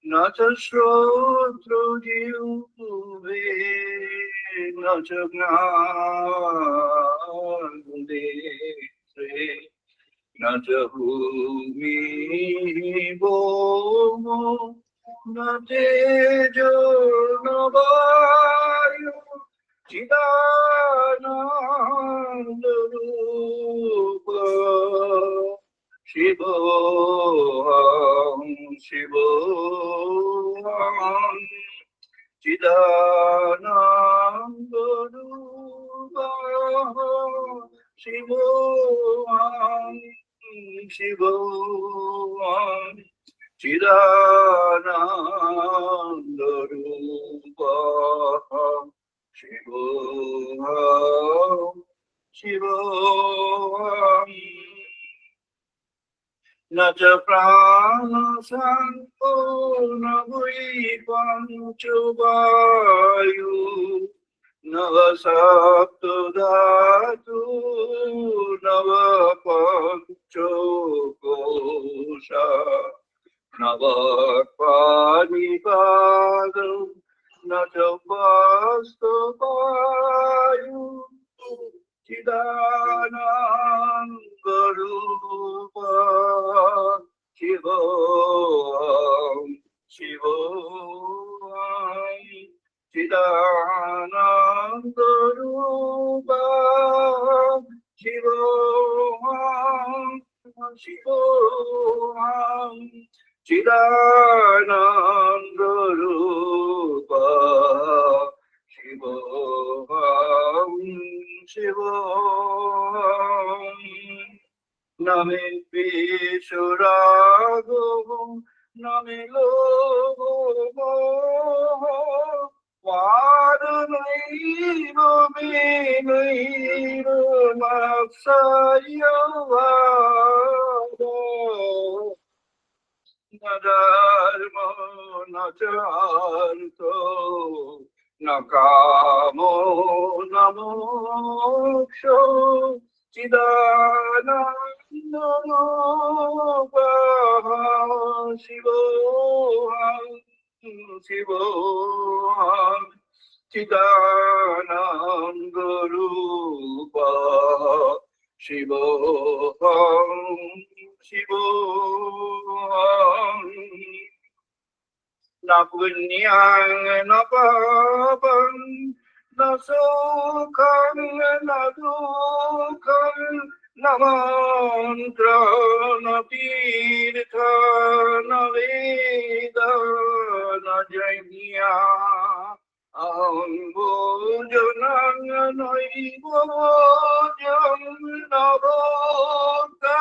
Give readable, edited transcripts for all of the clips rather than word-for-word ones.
न च श्रोत्रजिह्वे न च घ्राणनेत्रे न च भूमिर्भो न तेजो न वायु चिदानन्दरूप शिवोऽहं शिवोऽहं चिदानन्दरूप शिवोऽहं शिवोऽहं चिदानन्दरूप शिवोऽहं शिवोऽहं न च प्राणसंको न वै पञ्चो वायु न वा सप्तधातु न वा पञ्चो कोशा न वा पाणिपादौ न च वास्तवायु चिदानन्दरूप शिवोऽहं शिवोऽहं चिदानन्दरूप शिवोऽहं शिवोऽहं चिदानन्दरूप शिवोऽहं शिवोऽहं न मे द्वेषरागो न मे लोभो वादनैव मे नैव मत्सर्यवादो न धर्मो न च अर्थो न कामो न मोक्षो चिदानन्दरूप शिवोऽहं शिवोऽहं चिदानन्दरूप शिवोऽहं शिवोऽहं न पुण्यं न पापं न सुखं न दुःखं न मन्त्र न तीर्थ न वेद न यज्ञ अहं भोजनं नैव भोजं न भोक्ता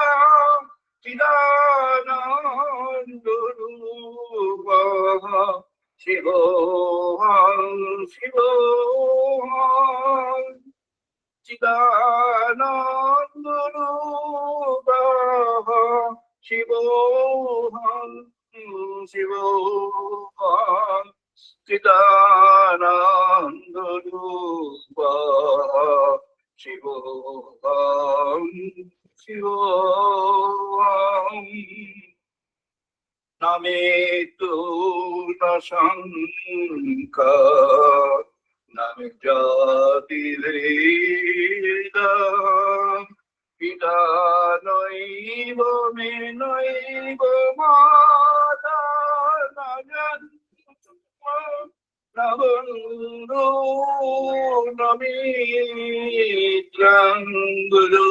चिदानन्दरूप शिवोऽहं शिवोऽहं चिदानन्दरूप शिवोऽहं शिवोऽहं चिदानन्दरूप शिवोऽहं शिवोऽहं न मृत्यु न शङ्का न मे जातिभेद पिता नैव मे नैव माता न जन्म न बन्धो न मित्रं गुरु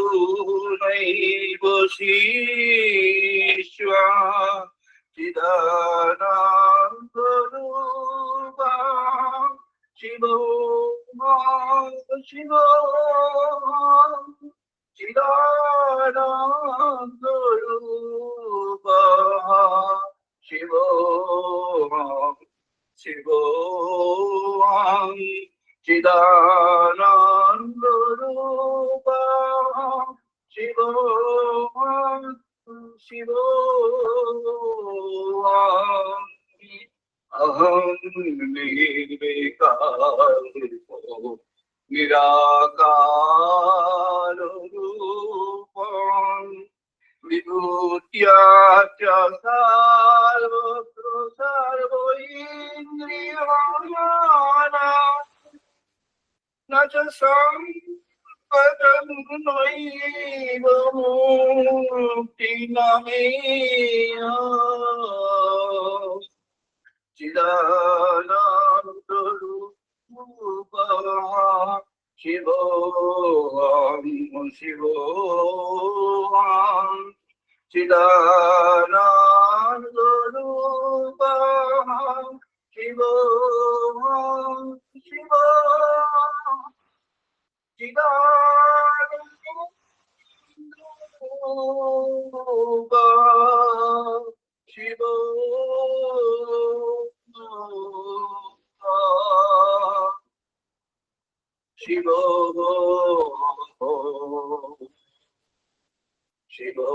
नैव शिष्या चिदानन्दरूप शिवोऽहं शिवोऽहं चिदानन्दरूप शिवोऽहं शिवोऽहं चिदानन्दरूप शिवोऽहं शिवोऽहं अहं निर्विकल्पो निराकाररूपं विभूत्या च सर्वत्र सर्वैन्द्रियाणा न च संपदं नैव मुक्तिनमेय चिदानन्दरूपः शिवोऽहं शिवोऽहं चिदानन्दरूपः शिवोऽहं शिवोऽहं चिदानन्दरूपः शिवो शिवो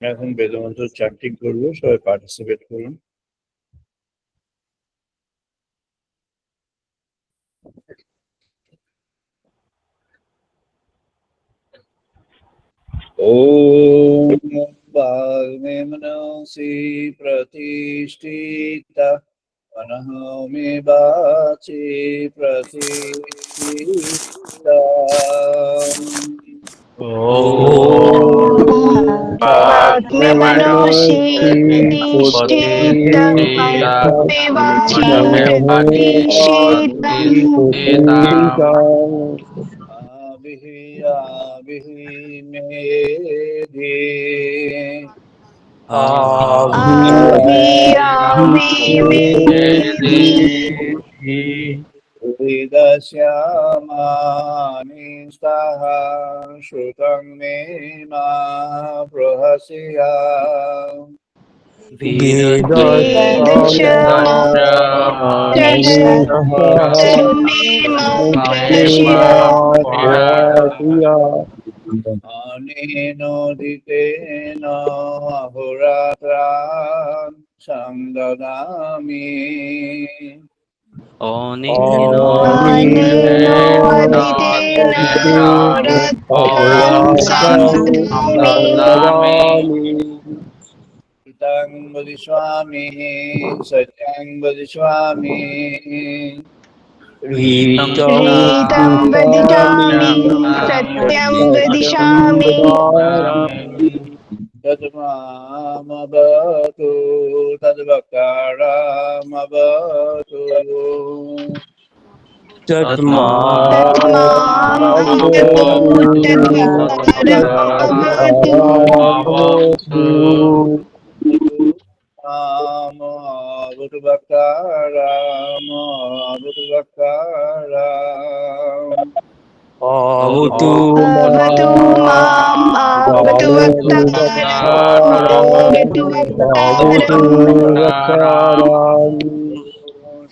এখন বেদমন্ত্র চ্যান্টিং করবো, সবাই পার্টিসিপেট করুন। ओम वाग्मे मनसि प्रतिष्ठिता मनः मे वाचि प्रतिष्ठिता वाग्मे मनसि प्रतिष्ठितं मनः मे वाचि प्रतिष्ठितम् मेधि हृदश्यामानि स्तः श्रुतं मे मा प्रहस्या अनेनोदितेन अहोरात्रान् संददामि हितं वदिष्यामि सत्यं वदिष्यामि रीतं वदिष्यामि सत्यं वदिष्यामि तद्मामवतु तद्वक्तारमवतु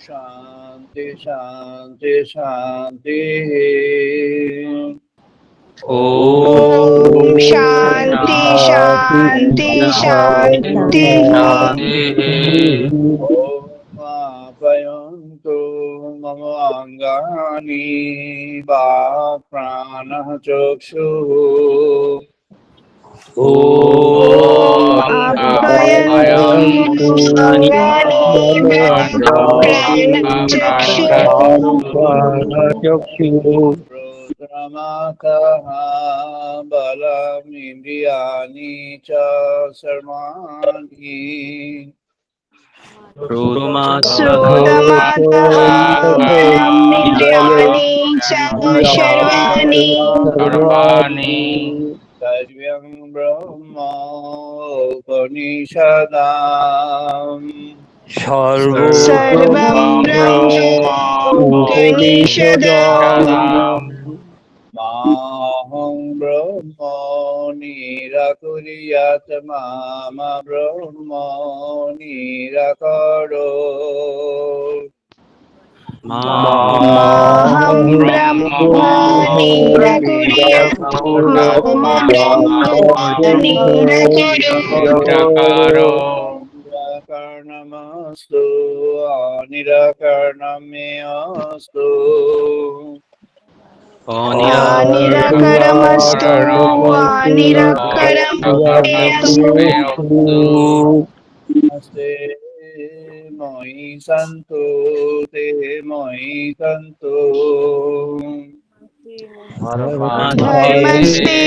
शांति शांति शांति ओम शांति शांति शांति ओम आप्यायन्तु मम अङ्गानि वाक् प्राणः चक्षुः रुद्रमातः बलमिन्द्रियाणि च सर्वाणि सर्वं ब्रह्म उपनिषदाम् माहं ब्रह्म निराकुर्यात् मा ब्रह्म निराकरोत् माहं ब्रह्म निराकुर्यात् मा ब्रह्म निराकरोत् निराकरणम् अस्तु निराकरणमेऽस्तु निरकरमस्तु निरकरमस्तु नमस्ते मयि सन्तु ते मयि सन्तु धर्मस्ते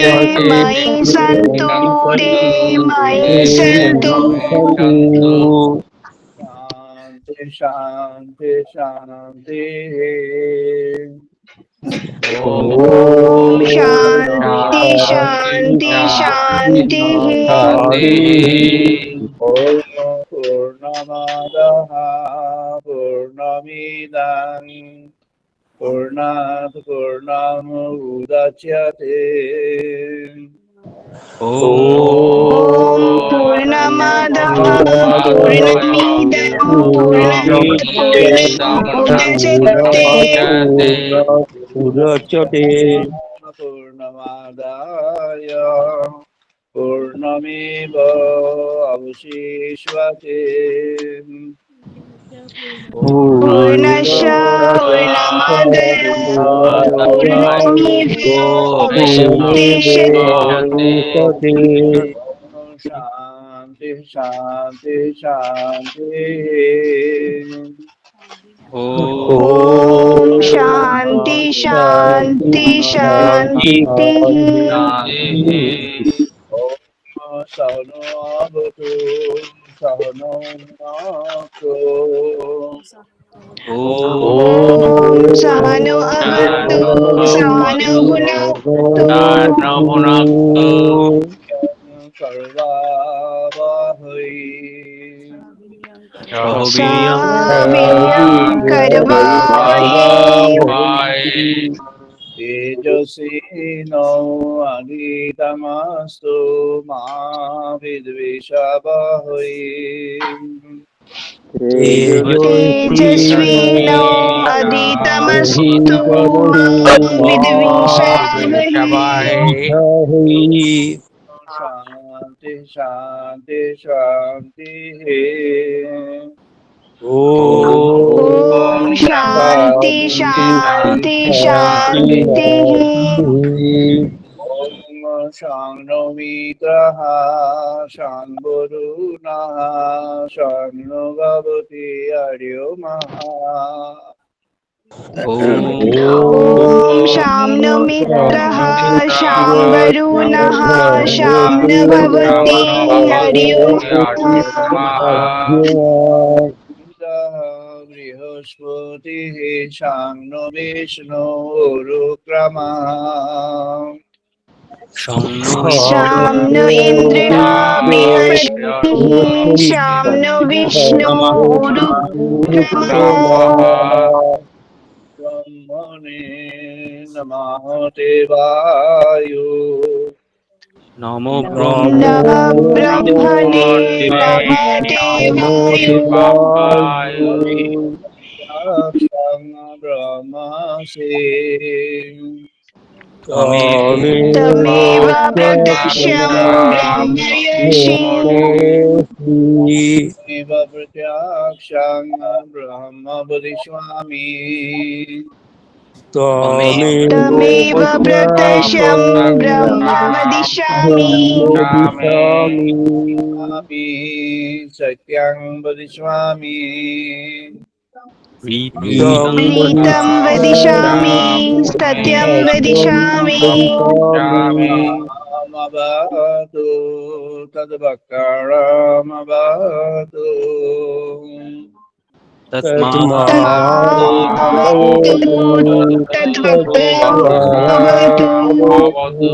मयि सन्तु ते मयि सन्तु शान्ति शान्ति शान्तिः ॐ शान्ति शान्ति शान्तिः ॐ पूर्णमादः पूर्णमिदं पूर्णात् पूर्णमुदच्यते ॐ पूर्णमादाः पूर्णमिदं पूर्णात् पूर्णमुदच्यते पूर्णमादाय पूर्णमेव अवशिष्यते पूर्णस्य पूर्णमादाय पूर्णमेवावशिष्यते शान्ति शान्ति शान्ति ॐ शान्ति शान्ति शान्तिः सहनो भवतु सहनो भुनक्तु ॐ सहनो अवतु सहनो भुनक्तु सर्वावहै सावीर्यं करवावहै तेजस्विनो अधीतमस्तु मा विद्विषावहै तेजस्विनो अधीतमस्तु मा विद्विषावहै शान्ति शान्ति शान्तिः ॐ शान्ति शान्ति शान्तिः ॐ शान्नो मित्रः शान्तो वरुणः शान्नो भवति अर्यमः ॐ शाम्नो मित्रः शां वरुणः शाम्नो भवति हरिओम् बृहस्पतिः शान्नो विष्णु रुक्रमः शाम्नो इन्द्रः बृहस्पतिः शाम्नो विष्णु रुक्रमः ब्रह्मणे नमः देवाय नमो ब्रह्मणे नमः देवाय ब्रह्मसे तमेव प्रत्यक्षं ब्रह्मर्षि प्रत्यक्षं ब्रह्म वदिष्यामि तमेव प्रत्यक्षं ब्रह्म वदिष्यामि सत्यं वदिष्यामि प्रीतं वदिष्यामि सत्यं वदिष्यामि रामवतु तद्वक्कारमवतु तस्माद्भवतु तद्वक्तारमवतु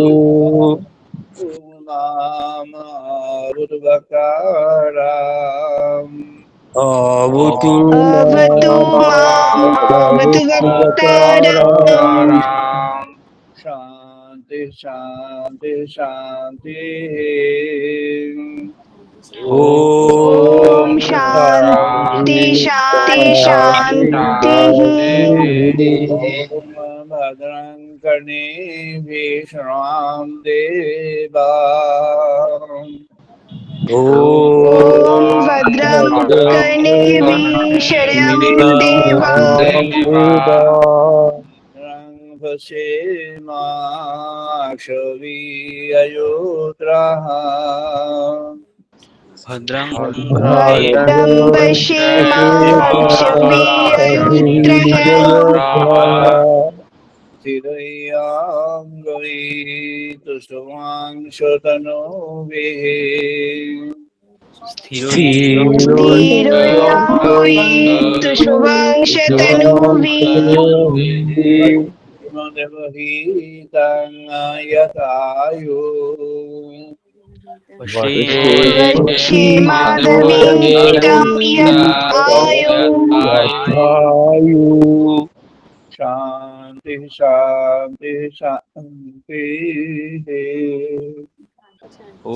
अवतु अवतु मामवतु वक्तारम् शान्ति शान्ति शान्ति ॐ शान्ति शान्ति शान्तिः भद्रं कर्णेभिः शृण्वां देवा ॐ ॐ भद्रं भद्रं कर्णेभिः शर्यं देवा भशेमाक्षवीयुत्राः भद्रं भद्रं पश्येमाक्षभिर्यजत्रः स्थिरैयाङ्गैस्तुष्टुवांशतनोभिः स्थिरोयाङ्गयेतु शुभांशतनुभिः यतायु वशे माधवीतं यदायु शांति शांति शांति ॐ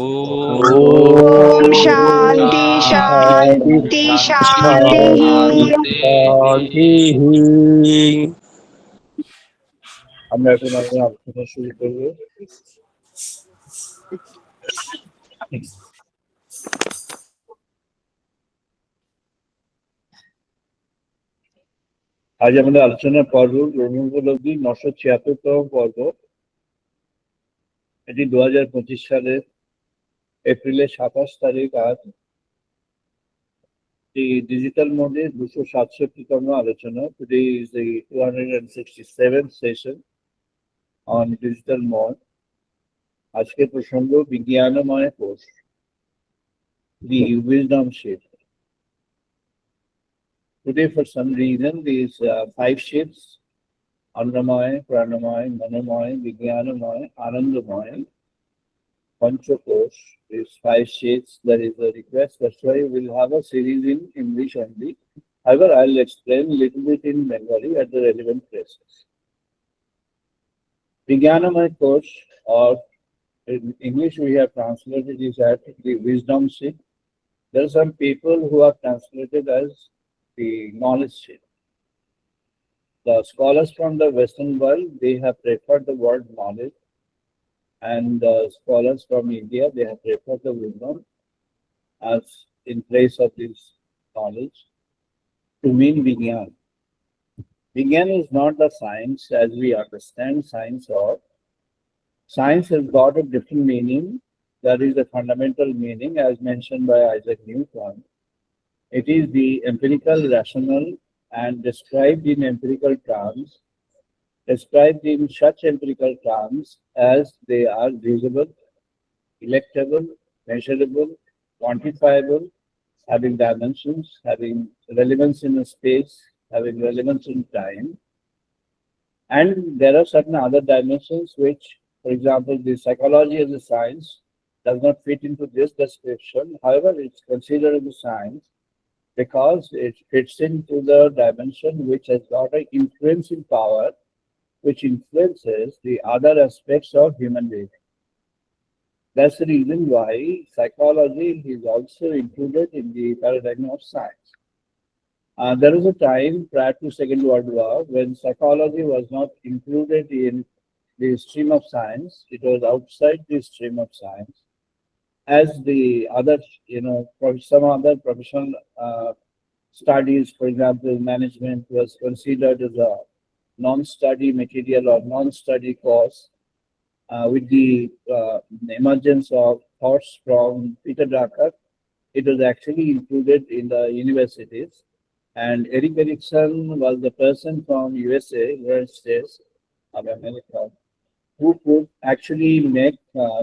शान्ति शान्ति शान्तिः আমরা এখন আমাদের আলোচনা শুরু করবো। আজ আমাদের আলোচনার পর্ব ব্রহ্মোপলব্ধি 976তম পর্ব। এটি 2025 সালের এপ্রিলের 27 তারিখ। আজ এই ডিজিটাল মোডে 267তম আলোচনা। Today is the 267th session on digital mode. আজকের প্রসঙ্গ বিজ্ঞানময় কোষ, the wisdom sheath. Today, for some reason, these 5 shifts, Annamaya, Pranamaya, Manomaya, Vijnanamaya, Anandamaya, Panchakosh, these 5 shifts, there is a request. That's why we'll have a series in English only. However, I'll explain a little bit in Bengali at the relevant places. Vijnanamaya Kosh, or in English we have translated this as the wisdom sheath. There are some people who have translated as the knowledge sheath. The scholars from the Western world, they have preferred the word knowledge, and the scholars from India, they have preferred the wisdom as in place of this knowledge to mean Vijnan. Vijnan is not the science as we understand science, or science has got a different meaning. That is the fundamental meaning as mentioned by Isaac Newton. It is the empirical, rational, and described in empirical terms, described in such empirical terms as they are visible, electable, measurable, quantifiable, having dimensions, having relevance in a space, having relevance in time. And there are certain other dimensions which, for example, the psychology as a science does not fit into this description. However, it's considered as a science because it fits into the dimension which has got an influencing power, which influences the other aspects of human being. That's the reason why psychology is also included in the paradigm of science. There was a time prior to Second World War when psychology was not included in the stream of science. It was outside the stream of science. As the other, some other professional studies, for example, management was considered as a non-study material or non-study course. With the emergence of thoughts from Peter Drucker, it was actually included in the universities. And Eric Erikson was the person from USA, United States of America, who could actually make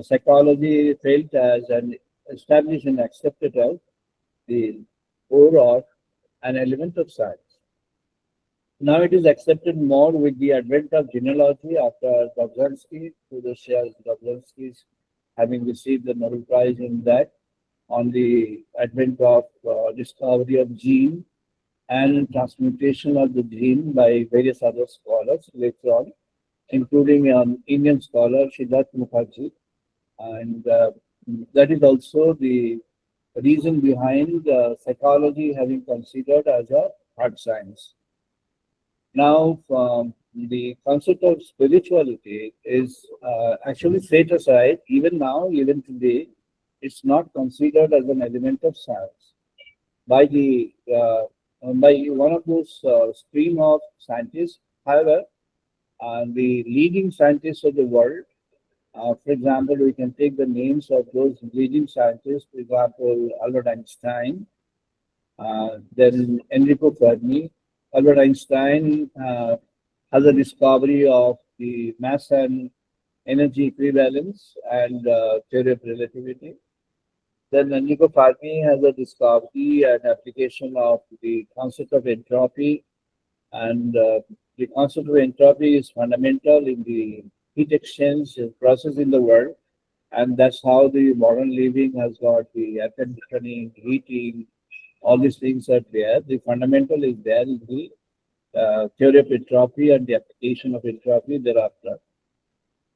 psychology felt as an established and accepted as the core or an element of science. Now it is accepted more with the advent of genealogy after Dobzhansky, through the shares Dobzhansky's having received the Nobel Prize in that, on the advent of discovery of gene and transmutation of the gene by various other scholars later on, including an Indian scholar, Siddharth Mukherjee. And that is also the reason behind psychology having considered as a hard science. Now, the concept of spirituality is actually set aside even now, even today, it's not considered as an element of science by the by one of those stream of scientists. However, the leading scientists of the world, for example, we can take the names of those leading scientists. For example, Albert Einstein, then Enrico Fermi. Albert Einstein has a discovery of the mass and energy equivalence and theory of relativity. Then Enrico Fermi has a discovery and application of the concept of entropy, and the concept of entropy is fundamental in the heat exchange process in the world, and that's how the modern living has got the air conditioning, heating, all these things are there. The fundamental is there in the theory of entropy and the application of entropy thereafter.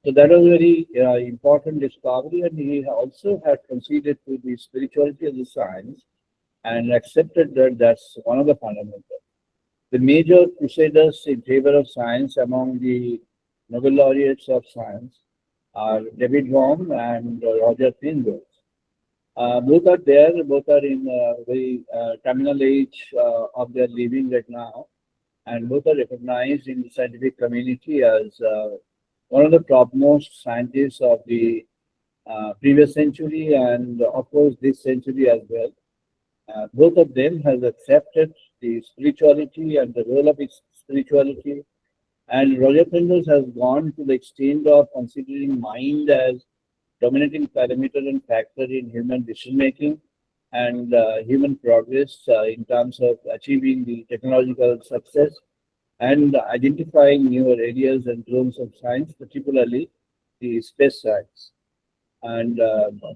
So that was very important discovery, and he also had conceded to the spirituality of the science and accepted that that's one of the fundamentals. The major crusaders in favor of science among the Nobel laureates of science are David Bohm and Roger Penrose. Both are there, both are in a very terminal age of their living right now, and both are recognized in the scientific community as one of the topmost scientists of the previous century and, of course, this century as well. Both of them has accepted the spirituality and the role of its spirituality. And Roger Penrose has gone to the extent of considering mind as dominating parameter and factor in human decision making and human progress in terms of achieving the technological success and identifying newer areas and zones of science, particularly the space science. And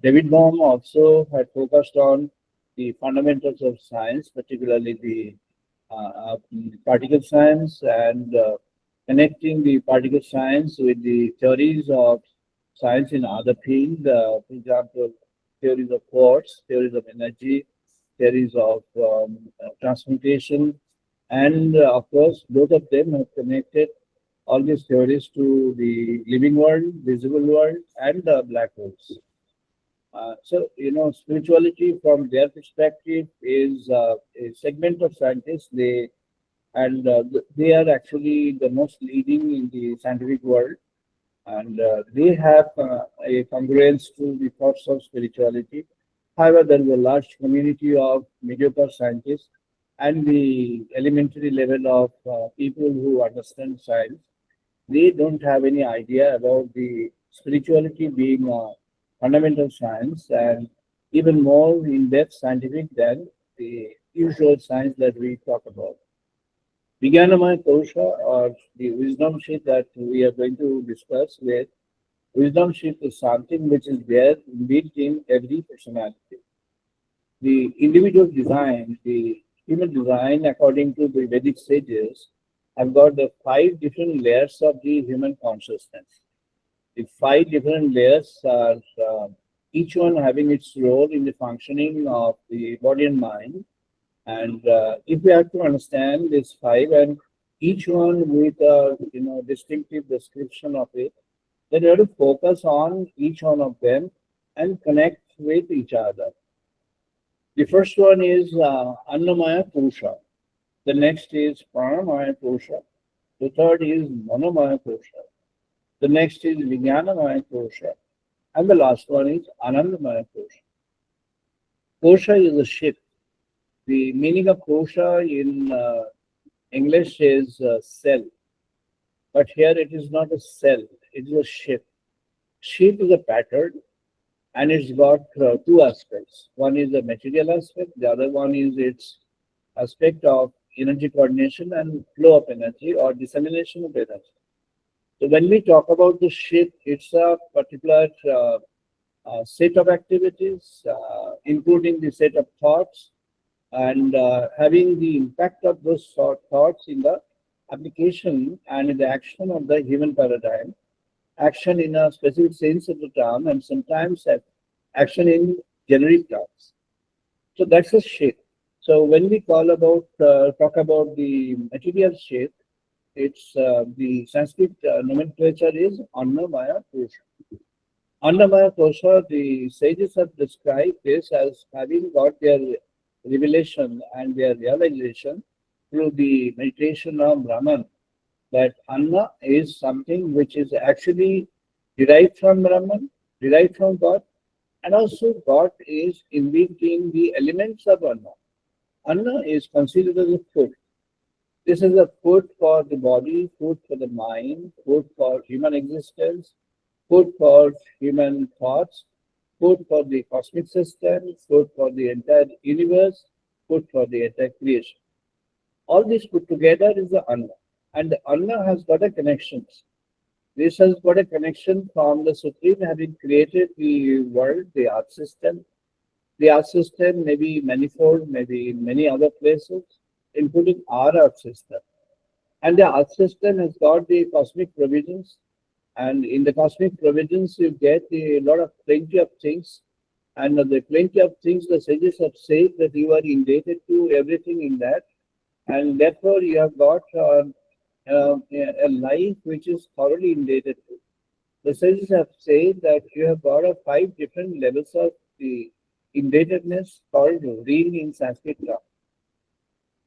David Bohm also had focused on the fundamentals of science, particularly the particle science and connecting the particle science with the theories of science in other fields, for example, theories of force, theories of energy, theories of transmutation, and of course, both of them have connected all these theories to the living world, visible world, and black holes. Spirituality from their perspective is a segment of scientists. They are actually the most leading in the scientific world, and they have a congruence to the thoughts of spirituality. However, there is a large community of mediocre scientists and the elementary level of people who understand science. They don't have any idea about the spirituality being fundamental science and even more in-depth scientific than the usual science that we talk about. Vijnanamaya Kosha, or the wisdom sheet that we are going to discuss with, wisdom sheet is something which is there built in every personality. The individual design, the human design, according to the Vedic sages, have got the 5 different layers of the human consciousness. The 5 different layers are each one having its role in the functioning of the body and mind. And if we have to understand this 5 and each one with a distinctive description of it, then we have to focus on each one of them and connect with each other. The first one is Annamaya Kosha. The next is Pranamaya Kosha. The third is Manomaya Kosha. The next is Vijnanamaya Kosha. And the last one is Anandamaya Kosha. Kosha is a ship. The meaning of kosha in English is cell, but here it is not a cell, it is a ship. Ship is a pattern and it's got 2 aspects. One is the material aspect, the other one is its aspect of energy coordination and flow of energy or dissemination of energy. So when we talk about the ship, it's a particular set of activities, including the set of thoughts, and having the impact of those thoughts in the application and in the action of the human paradigm, action in a specific sense of the term, and sometimes action in generic terms. So that's a shape. So when we talk about the material shape, it's the Sanskrit nomenclature is Annamaya Kosha. Annamaya Kosha, the sages have described this as having got their revelation and their realization through the meditation of Brahman, that Anna is something which is actually derived from Brahman, derived from God, and also God is inventing the elements of Anna. Anna is considered as a food. This is a food for the body, food for the mind, food for human existence, food for human thoughts, food for the cosmic system, food for the entire universe, food for the entire creation. All this put together is the Anna. And the Anna has got a connection. This has got a connection from the Supreme having created the world, the earth system. The earth system may be manifold, maybe in many other places, including our earth system. And the earth system has got the cosmic provisions. And in the cosmic provisions, you get a lot of plenty of things. And the plenty of things the sages have said that you are indebted to everything in that. And therefore, you have got a life which is thoroughly indebted to. The sages have said that you have got a five different levels of the indebtedness called ring in Sanskrit term.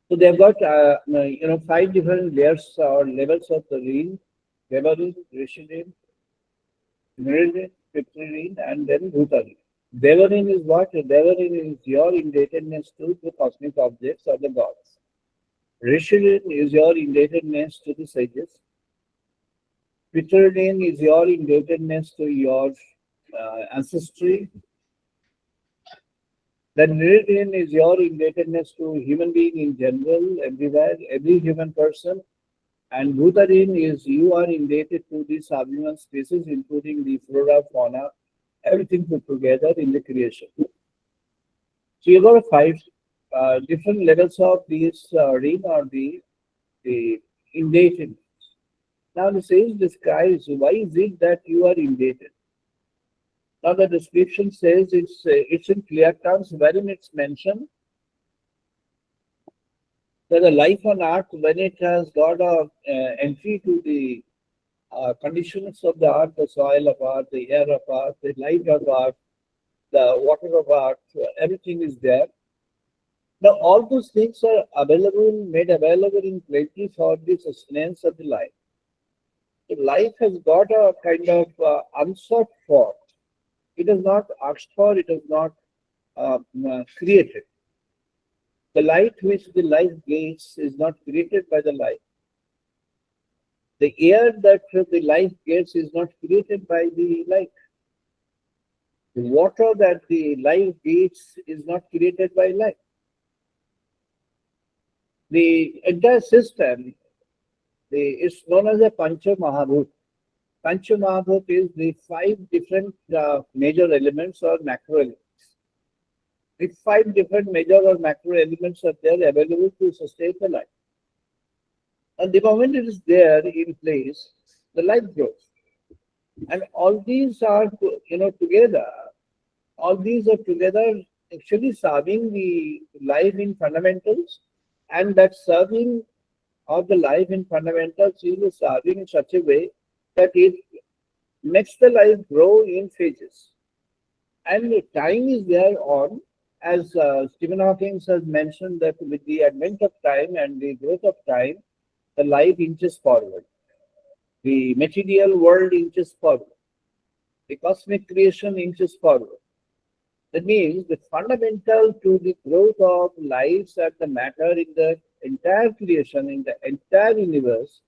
So they've got five different layers or levels of the ring: Devarin, Rishirin, Meridian, Pitririn, and then Bhutarin. Devarin is what? Devarin is your indebtedness to the cosmic objects or the gods. Rishirin is your indebtedness to the sages. Pitririn is your indebtedness to your ancestry. Then Meridian is your indebtedness to human being in general, everywhere, every human person. And Bhutarin is you are indebted to the subhuman species, including the flora, fauna, everything put together in the creation. So you've got five different levels of this ring or the indebtedness. Now the sage describes why is it that you are indebted. Now the description says it's in clear terms wherein it's mentioned that the life on earth, when it has got a entry to the conditions of the earth, the soil of earth, the air of earth, the light of earth, the water of earth, everything is there. Now all those things are available, made available in plenty for the sustenance of the life. So life has got a kind of unsought for. It is not asked for, it is not created. The light which the life gets is not created by the life. The air that the life gets is not created by the light. The water that the life gets is not created by light. The entire system is known as a Pancha Mahabhut. Pancha Mahabhut is the five different major elements or macro elements. If five different major or macro elements are there available to sustain the life. And the moment it is there in place, the life grows. And all these are, together. All these are together actually serving the life in fundamentals, and that serving of the life in fundamentals is serving in such a way that it makes the life grow in phases. And the time is there on, as Stephen Hawking has mentioned, that with the advent of time and the growth of time, the life inches forward. The material world inches forward. The cosmic creation inches forward. That means the fundamental to the growth of lives and the matter in the entire creation, in the entire universe,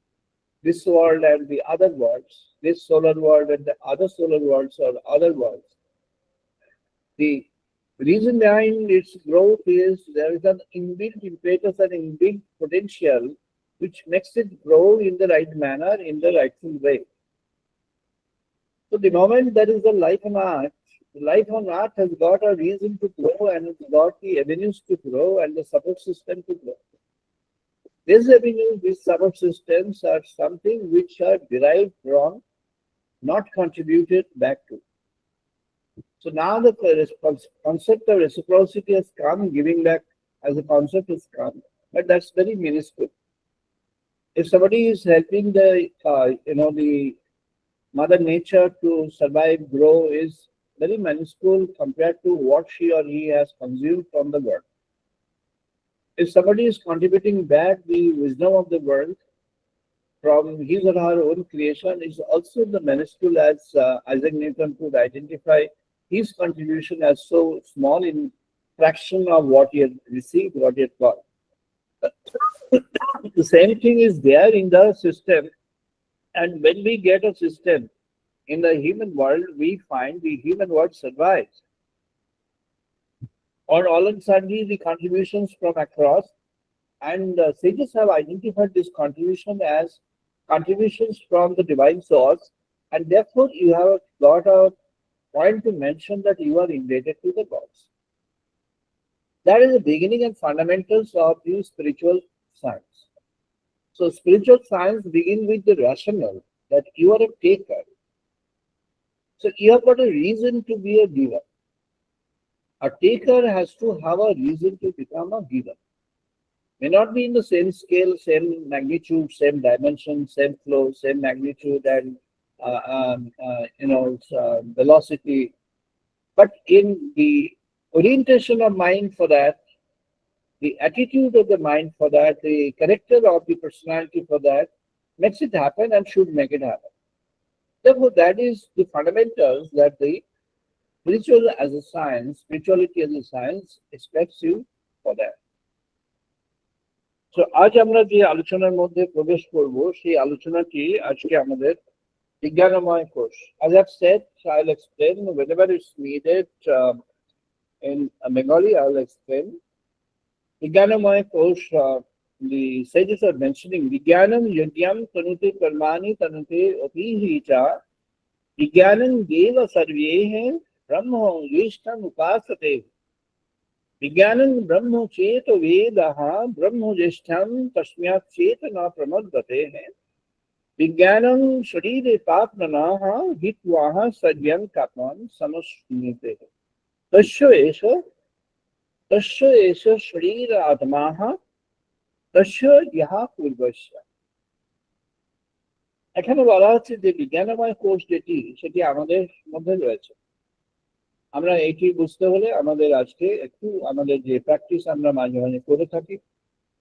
this world and the other worlds, this solar world and the other solar worlds or other worlds. The reason behind its growth is there is an inbuilt impetus and inbuilt potential which makes it grow in the right manner, in the rightful way. So the moment there is a life on earth, life on earth has got a reason to grow and it's got the avenues to grow and the support system to grow. These avenues, these support systems are something which are derived from, not contributed back to. So now the concept of reciprocity has come, giving back as a concept has come, but that's very minuscule. If somebody is helping the Mother Nature to survive, grow is very minuscule compared to what she or he has consumed from the world. If somebody is contributing back the wisdom of the world from his or her own creation, is also the minuscule as Isaac Newton could identify his contribution as so small in fraction of what he had received, what he had got. The same thing is there in the system, and when we get a system in the human world, we find the human world survives. Or all and suddenly the contributions from across, and sages have identified this contribution as contributions from the divine source, and therefore you have got a point to mention that you are indebted to the gods. That is the beginning and fundamentals of the spiritual science. So spiritual science begins with the rationale that you are a taker. So you have got a reason to be a giver. A taker has to have a reason to become a giver. May not be in the same scale, same magnitude, same dimension, same flow, same magnitude and velocity, but in the orientation of mind for that, the attitude of the mind for that, the character of the personality for that, makes it happen and should make it happen. Therefore, that is the fundamentals that the spiritual as a science, spirituality as a science expects you for that. So আজ আমরা যে আলোচনার মধ্যে প্রবেশ করব সেই আলোচনাটি আজকে আমাদের বিজ্ঞানময় কোষ. As I've said, I'll explain whenever it's needed in Bengali. I'll explain Vijnanamaya Kosha. The sages are mentioning Vijnanam Yadyam Tanute Karmani Tanute Apihicha Vijnanam Deva Sarvehe Brahma Yishtam Upasate विज्ञानं ब्रह्म चेत वेदः ब्रह्म ज्येष्ठं तस्मात् चेतना प्रमोदते हैं विज्ञानं शरीरे पाप्मनः हित्वाः सद्यं कात्मन् समश्नुते तस्य एष शरीर आत्माः तस्य यः पूर्वस्य. এখানে বলা হচ্ছে যে বিজ্ঞানময় কোষ যেটি সেটি আমাদের মধ্যে রয়েছে. আমরা এটি বুঝতে হলে আমাদের আজকে একটু আমাদের যে প্র্যাকটিস আমরা মাঝে মাঝে করে থাকি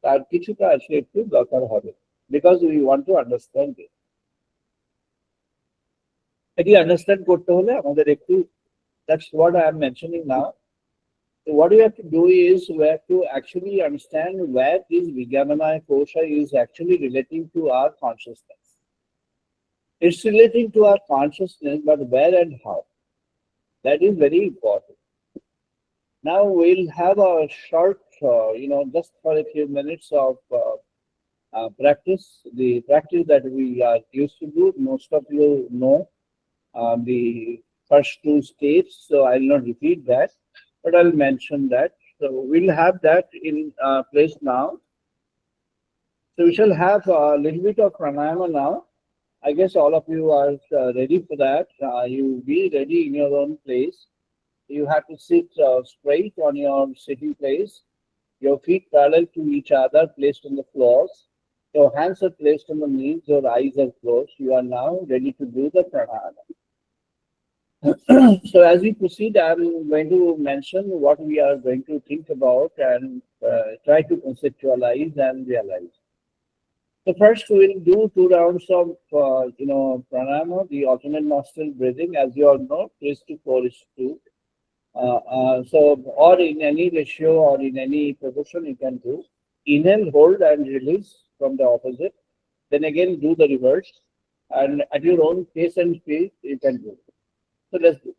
তার কিছুটা আজকে একটু দরকার হবে, because we want to understand it. এটি আন্ডারস্ট্যান্ড করতে হলে আমাদের একটু, that's what I am mentioning now. So what we have to do is we have to actually understand where this Vijnanamaya Kosha is actually relating to our consciousness. It's relating to our consciousness, but where and how? That is very important. Now we'll have a short, just for a few minutes of practice. The practice that we are used to do, most of you know the first two steps, so I'll not repeat that, but I'll mention that. So we'll have that in place now. So we shall have a little bit of pranayama now. I guess all of you are ready for that. You be ready in your own place. You have to sit straight on your sitting place. Your feet parallel to each other, placed on the floors. Your hands are placed on the knees. Your eyes are closed. You are now ready to do the pranayama. So as we proceed, I'm going to mention what we are going to think about and try to conceptualize and realize. So first we'll do 2 rounds of pranayama, the alternate nostril breathing. As you all know, 3:4:2. So or in any ratio or in any proportion you can do. Inhale, hold and release from the opposite. Then again do the reverse, and at your own pace and speed you can do. So let's do.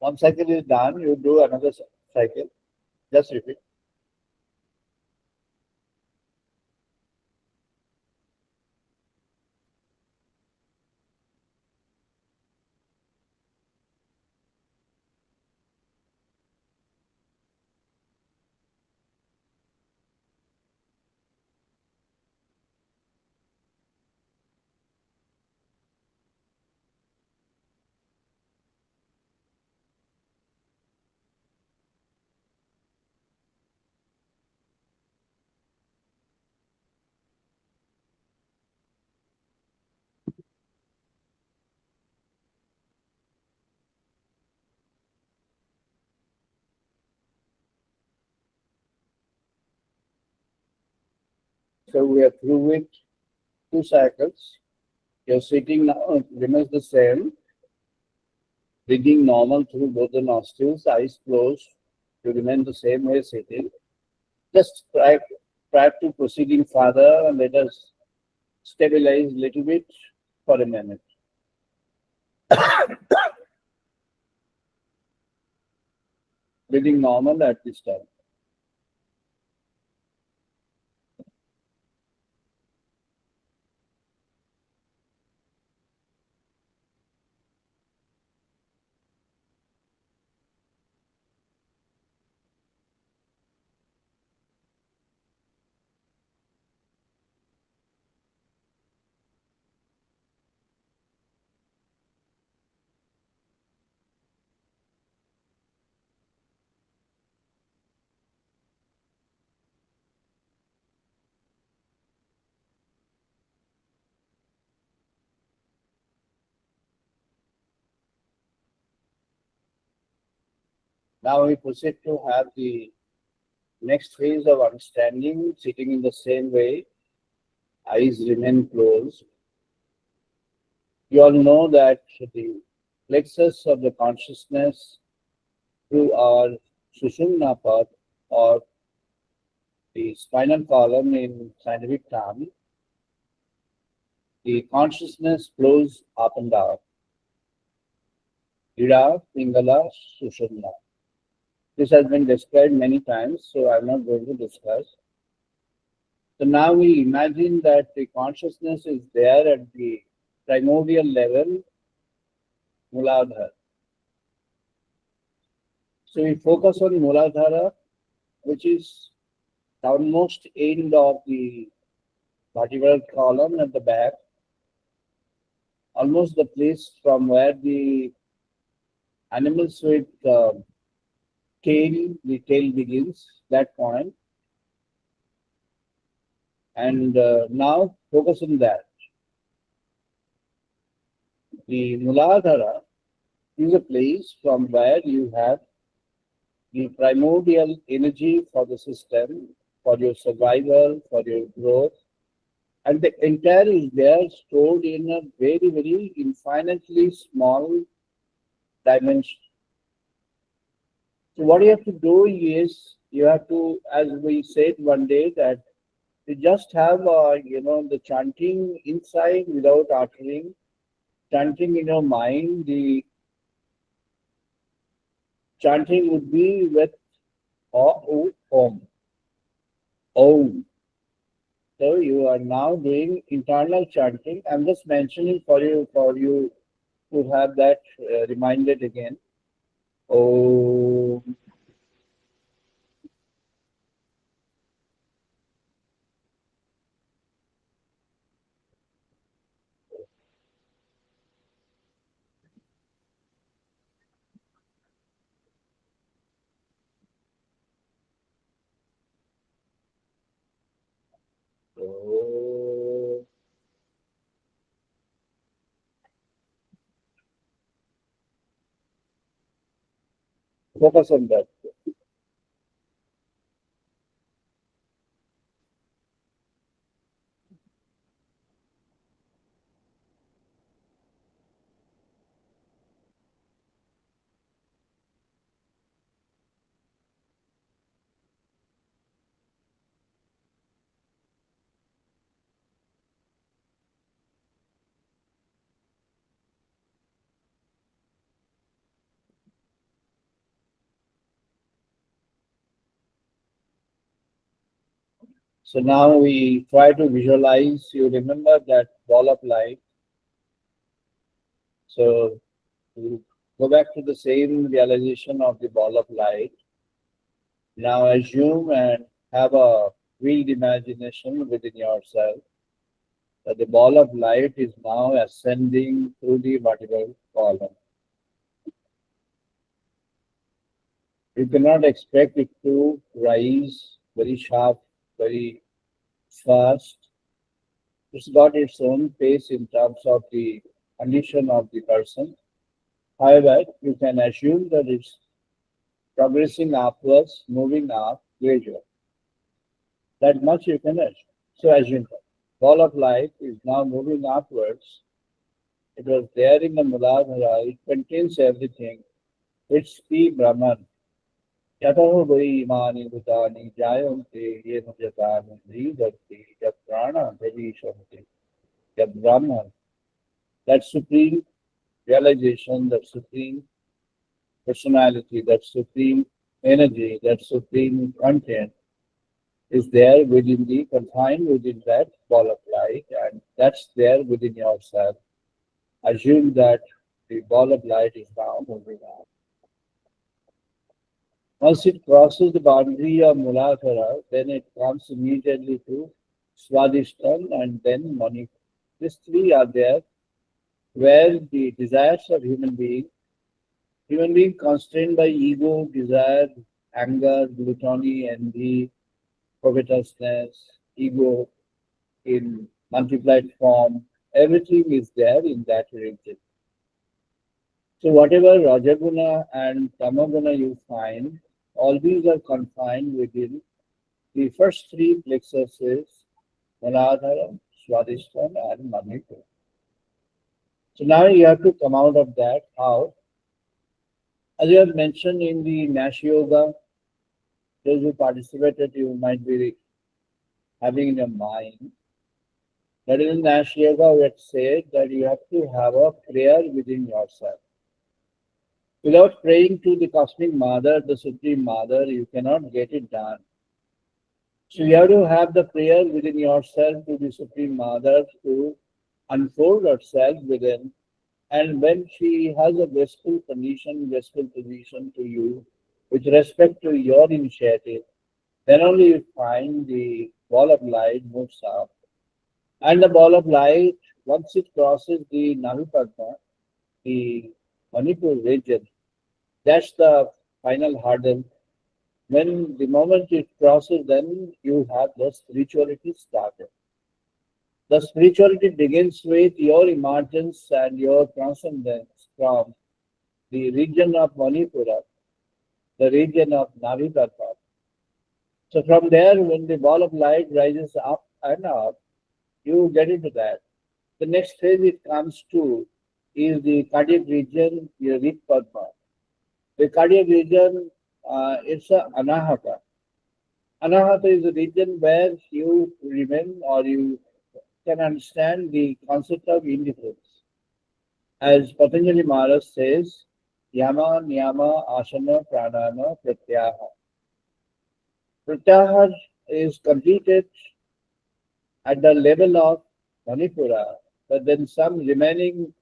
One cycle is done, you do another cycle. Just repeat. So we are through with two cycles. Your sitting now remains the same. Breathing normal through both the nostrils, eyes closed. You remain the same way sitting. Just try to proceeding further and let us stabilize a little bit for a minute. Breathing normal at this time. Now we proceed to have the next phase of understanding, sitting in the same way, eyes remain closed. You all know that the plexus of the consciousness through our Sushumna path or the spinal column in scientific term, the consciousness flows up and down. Ida, Pingala, Sushumna. This has been described many times, so I'm not going to discuss. So now we imagine that the consciousness is there at the primordial level, Muladhara. So we focus on Muladhara, which is downmost end of the vertebral column at the back, almost the place from where the animals with the tail begins, that point. And now focus on that. The Muladhara is a place from where you have the primordial energy for the system, for your survival, for your growth, and the entire is there stored in a very, very infinitely small dimension. So what you have to do is you have to, as we said one day, that you just have, the chanting inside without uttering, chanting in your mind. The chanting would be with Om. Om. So you are now doing internal chanting. I'm just mentioning for you to have that reminded again. Om. Om. Focus on that. So now we try to visualize. You remember that ball of light. So we go back to the same realization of the ball of light. Now assume and have a wild imagination within yourself that the ball of light is now ascending through the vertical column. You cannot expect it to rise very sharp, very fast. It's got its own pace in terms of the condition of the person. However, you can assume that it's progressing upwards, moving up gradually. That much you can assume. So assume that ball of light is now moving upwards. It was there in the Muladhara. It contains everything. It's the Brahman. Yataho vai imani bhutani jayante yena jatani dhridarti yat prana dharishanti yat Brahman. That supreme realization, that supreme personality, that supreme energy, that supreme content is there within the confined within that ball of light, and that's there within yourself. Assume that the ball of light is now moving on. Once it crosses the boundary of Muladhara, then it comes immediately to Swadhisthana and then Mani. These three are there where the desires of human being constrained by ego, desire, anger, gluttony, envy, covetousness, ego in multiplied form, everything is there in that region. So whatever Rajaguna and Tamaguna you find, all these are confined within the first three plexuses, Muladhara, Swadhisthana, and Manipur. So now you have to come out of that. How? As you have mentioned in the Nash Yoga, those who participated, you might be having in your mind that in Nash Yoga, we had said that you have to have a prayer within yourself. Without praying to the Cosmic Mother, the Supreme Mother, you cannot get it done. So you have to have the prayer within yourself to the Supreme Mother to unfold herself within. And when she has a blissful condition, blissful position to you, with respect to your initiative, then only you find the ball of light moves up. And the ball of light, once it crosses the Navipadma, the Manipur region, that's the final hurdle. When the moment it crosses, then you have the spirituality started. The spirituality begins with your emergence and your transcendence from the region of Manipura, the region of Navigadha. So from there, when the ball of light rises up and up, you get into that. The next phase it comes to is the cardiac region, the Rit Padma. The cardiac region, it's a anahata. Anahata is a region where you remain or you can understand the concept of indifference. As Patanjali Maharaj says, Yama, Niyama, Asana, Pranayama, Pratyaha. Pratyahar is completed at the level of Manipura, but then some remaining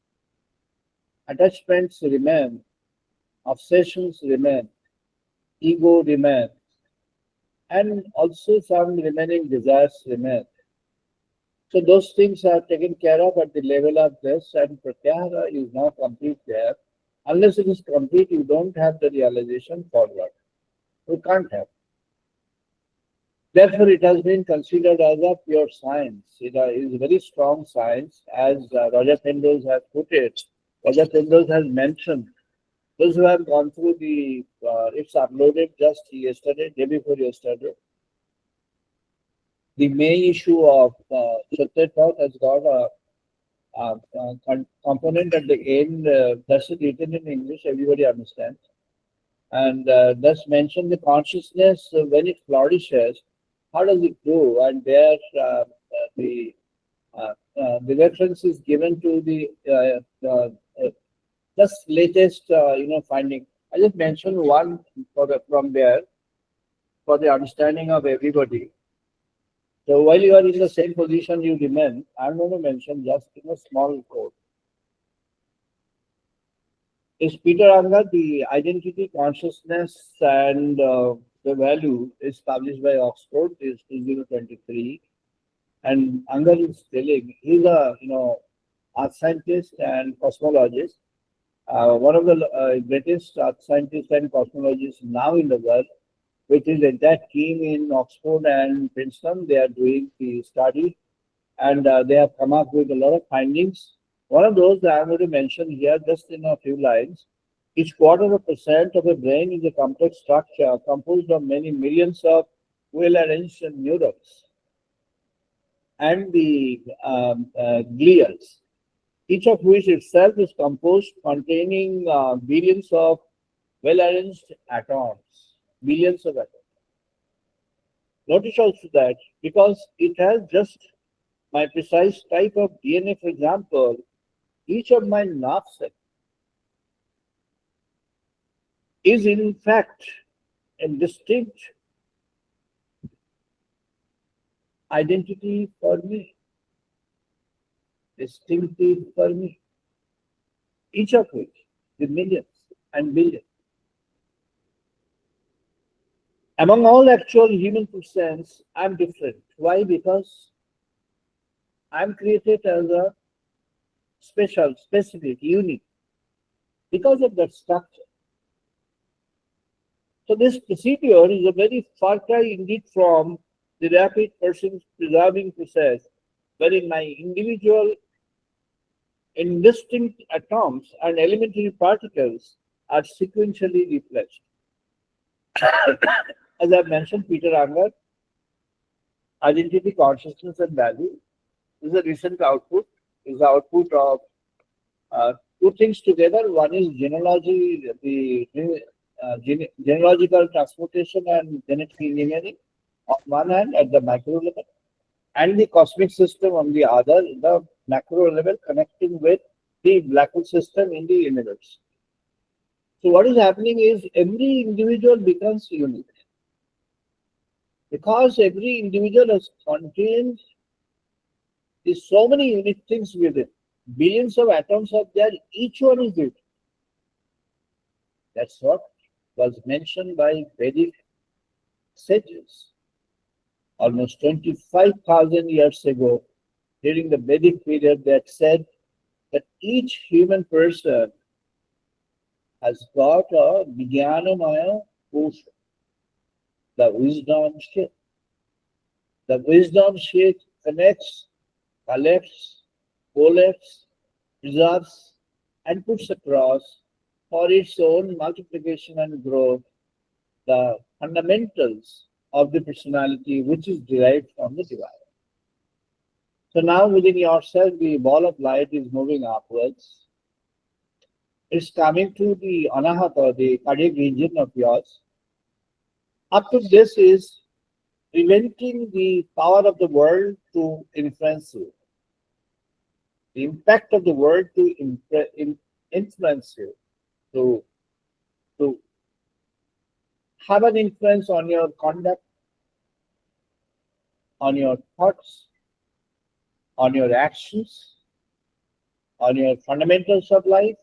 attachments remain, obsessions remain, ego remains, and also some remaining desires remain. So those things are taken care of at the level of this, and pratyahara is now complete there. Unless it is complete, you don't have the realization forward. You can't have. Therefore, it has been considered as a pure science. It is a very strong science, as Roger Penrose has put it. Roger Penrose has mentioned. Those who have gone through the, it's uploaded just yesterday, day before yesterday. The main issue of Satya has got a component at the end that's written in English, everybody understands. And thus mention the consciousness when it flourishes, how does it grow? And there the reference is given to the just latest finding. I just mentioned one from there for the understanding of everybody. So while you are in the same position you remain, I'm going to mention just in a small quote. Is Peter Anger, The Identity, Consciousness and the Value is published by Oxford, is 2023. And Anger is telling, he's a earth scientist and cosmologist, one of the greatest earth scientists and cosmologists now in the world, which is that team in Oxford and Princeton. They are doing the study and they have come up with a lot of findings. One of those that I'm going to mention here just in a few lines. Each quarter of a percent of a brain is a complex structure composed of many millions of well-arranged neurons and the glias, each of which itself is composed containing billions of well-arranged atoms, billions of atoms. Notice also that because it has just my precise type of DNA, for example, each of my nerve cells is in fact a distinct identity for me, distinctive for me, each of which the millions and billions. Among all actual human percents, I'm different. Why? Because I'm created as a special, specific, unique, because of that structure. So this procedure is a very far cry indeed from the rapid person preserving process, wherein my individual indistinct atoms and elementary particles are sequentially replaced. As I've mentioned, Peter Anger, Identity, Consciousness and Value is a recent output, is the output of two things together. One is genealogy, the genealogical transmutation and genetic engineering on one hand at the macro level, and the cosmic system on the other, the macro level, connecting with the black hole system in the universe. So what is happening is every individual becomes unique because every individual has contained so many unique things within. Billions of atoms are there, each one is unique. That's what was mentioned by Vedic sages almost 25,000 years ago. During the Vedic period, that said that each human person has got a Vijnanamaya Kosha, the wisdom sheath. The wisdom sheath connects, collects, collates, preserves, and puts across for its own multiplication and growth the fundamentals of the personality which is derived from the divine. So now within yourself, the ball of light is moving upwards. It's coming to the anahata, the cardiac region of yours. Up to this is preventing the power of the world to influence you, the impact of the world to influence you, to have an influence on your conduct, on your thoughts, on your actions, on your fundamentals of life,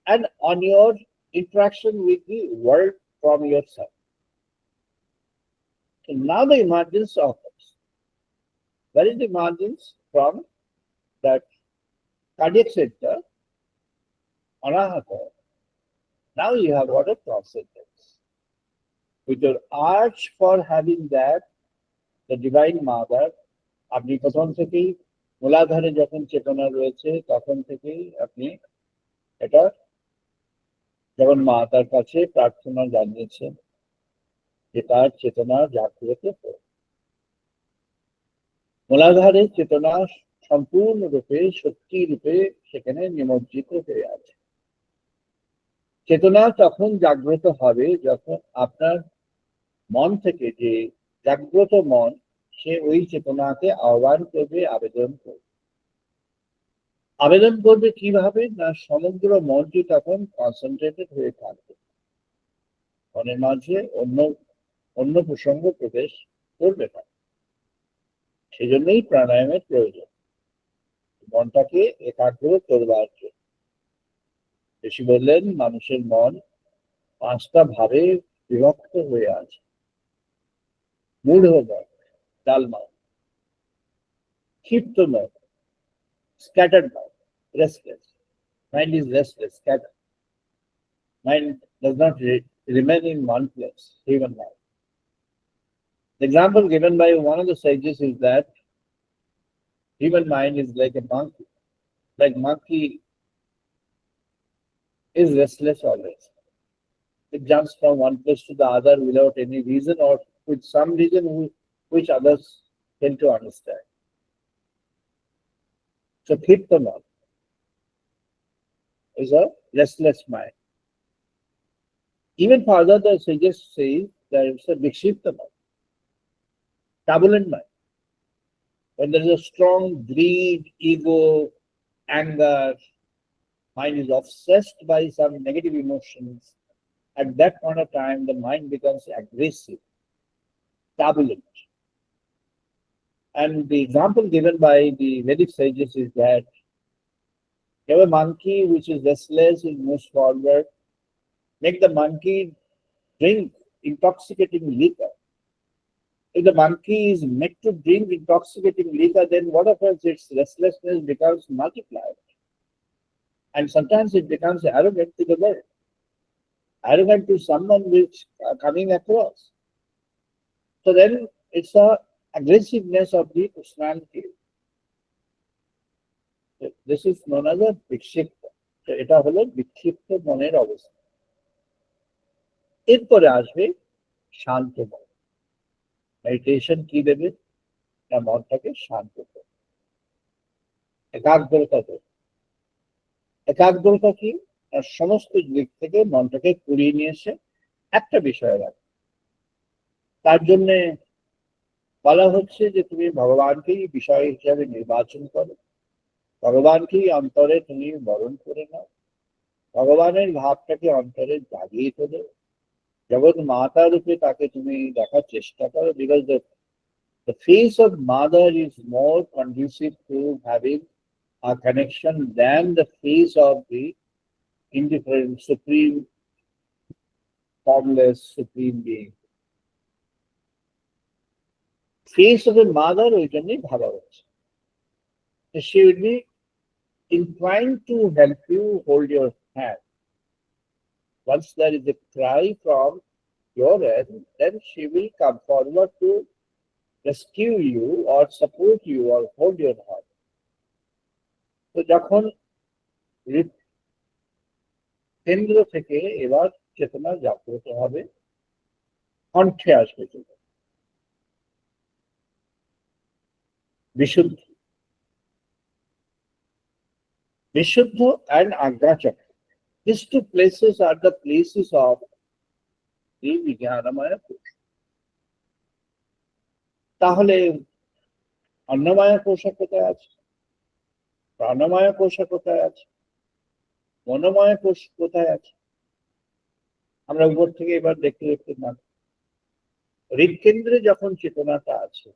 and on your interaction with the world from yourself. So now the emergence of this. Where is the emergence from that cardiac center, anahata? Now you have got a transcendence. With your urge for having that, the divine mother, আপনি প্রথম থেকেই মূলাধারে যখন চেতনা রয়েছে তখন থেকেই আপনি এটা যখন মা তার কাছে প্রার্থনা জানিয়েছেন যে তার চেতনা জাগ্রত হোক। মূলাধারে চেতনা সম্পূর্ণরূপে শক্তি রূপে সেখানে নিমজ্জিত হয়ে আছে। চেতনা তখন জাগ্রত হবে যখন আপনার মন থেকে, যে জাগ্রত মন, সে ওই চেতনাকে আহ্বান করবে, আবেদন করবে। আবেদন করবে কিভাবে? না, সমগ্র মনটি তখন কনসেন্ট্রেটেড হয়ে থাকবে, মনের মাঝে অন্য অন্য প্রসঙ্গ প্রবেশ করবে না। সেজন্যই প্রাণায়ামের প্রয়োজন, মনটাকে একাগ্র করবার জন্য। ঋষি বললেন মানুষের মন 5টা ভাবে বিভক্ত হয়ে আছে। মূঢ় মন, ডাল মন, ক্ষিপ্ত মন, scattered mind, restless. Mind is restless, scattered. Mind does not remain in one place, human mind. The example given by one of the sages is that human mind is like a monkey. Like monkey is restless always. It jumps from one place to the other without any reason or with some reason which others fail to understand. So Kirtana is a restless mind. Even further, the sages say that it's a Vikshipta mind, turbulent mind. When there is a strong greed, ego, anger, mind is obsessed by some negative emotions. At that point of time, the mind becomes aggressive, turbulent. And the example given by the Vedic sages is that you have a monkey which is restless, it moves forward. Make the monkey drink intoxicating liquor. If the monkey is made to drink intoxicating liquor, then what happens? Its restlessness becomes multiplied. And sometimes it becomes arrogant to the world, arrogant to someone which coming across. So then it's a aggressiveness of the personality. This is known as a vikshipta. So এটা হলো বিক্ষিপ্ত মনের অবস্থা। এরপরে আসবে শান্ত মন। Meditation কি দেবে? না মনটাকে শান্ত করে, একাগ্রতা দেবে। একাগ্রতা কি? আর সমস্ত দিক থেকে মনটাকে কুড়িয়ে নিয়ে এসে একটা বিষয়ে রাখে। তার জন্যে বলা হচ্ছে যে তুমি ভগবানকেই বিষয় হিসাবে নির্বাচন করো, ভগবানকেই অন্তরে তুমি বরণ করে নাও, ভগবানের ভাবটাকে অন্তরে জাগিয়ে তোলো, জগৎ মাতা রূপে তাকে তুমি দেখার চেষ্টা করো। Because the face of mother is more conducive to having a connection than the face of the indifferent, supreme, formless, supreme being. Face of a mother ওই জন্যই ভাবা হচ্ছে। She will be inclined to help you hold your hand. Once there is a cry from your end, then she will come forward to rescue you or support you or hold your hand. তো যখন কেন্দ্র থেকে এবার চেতনা জাগ্রত হবে, কণ্ঠে আসবে চেতনা, বিশুদ্ধ, বিশুদ্ধ and আজ্ঞাচক্র. These two places are the places of the Vijnanamaya Kosha. তাহলে অন্নময় কোষা কোথায় আছে? প্রাণময় কোষা কোথায় আছে? মনোময় কোষ কোথায় আছে? আমরা উপর থেকে এবার দেখতে দেখতে না, হৃদকেন্দ্রে যখন চেতনাটা আছে,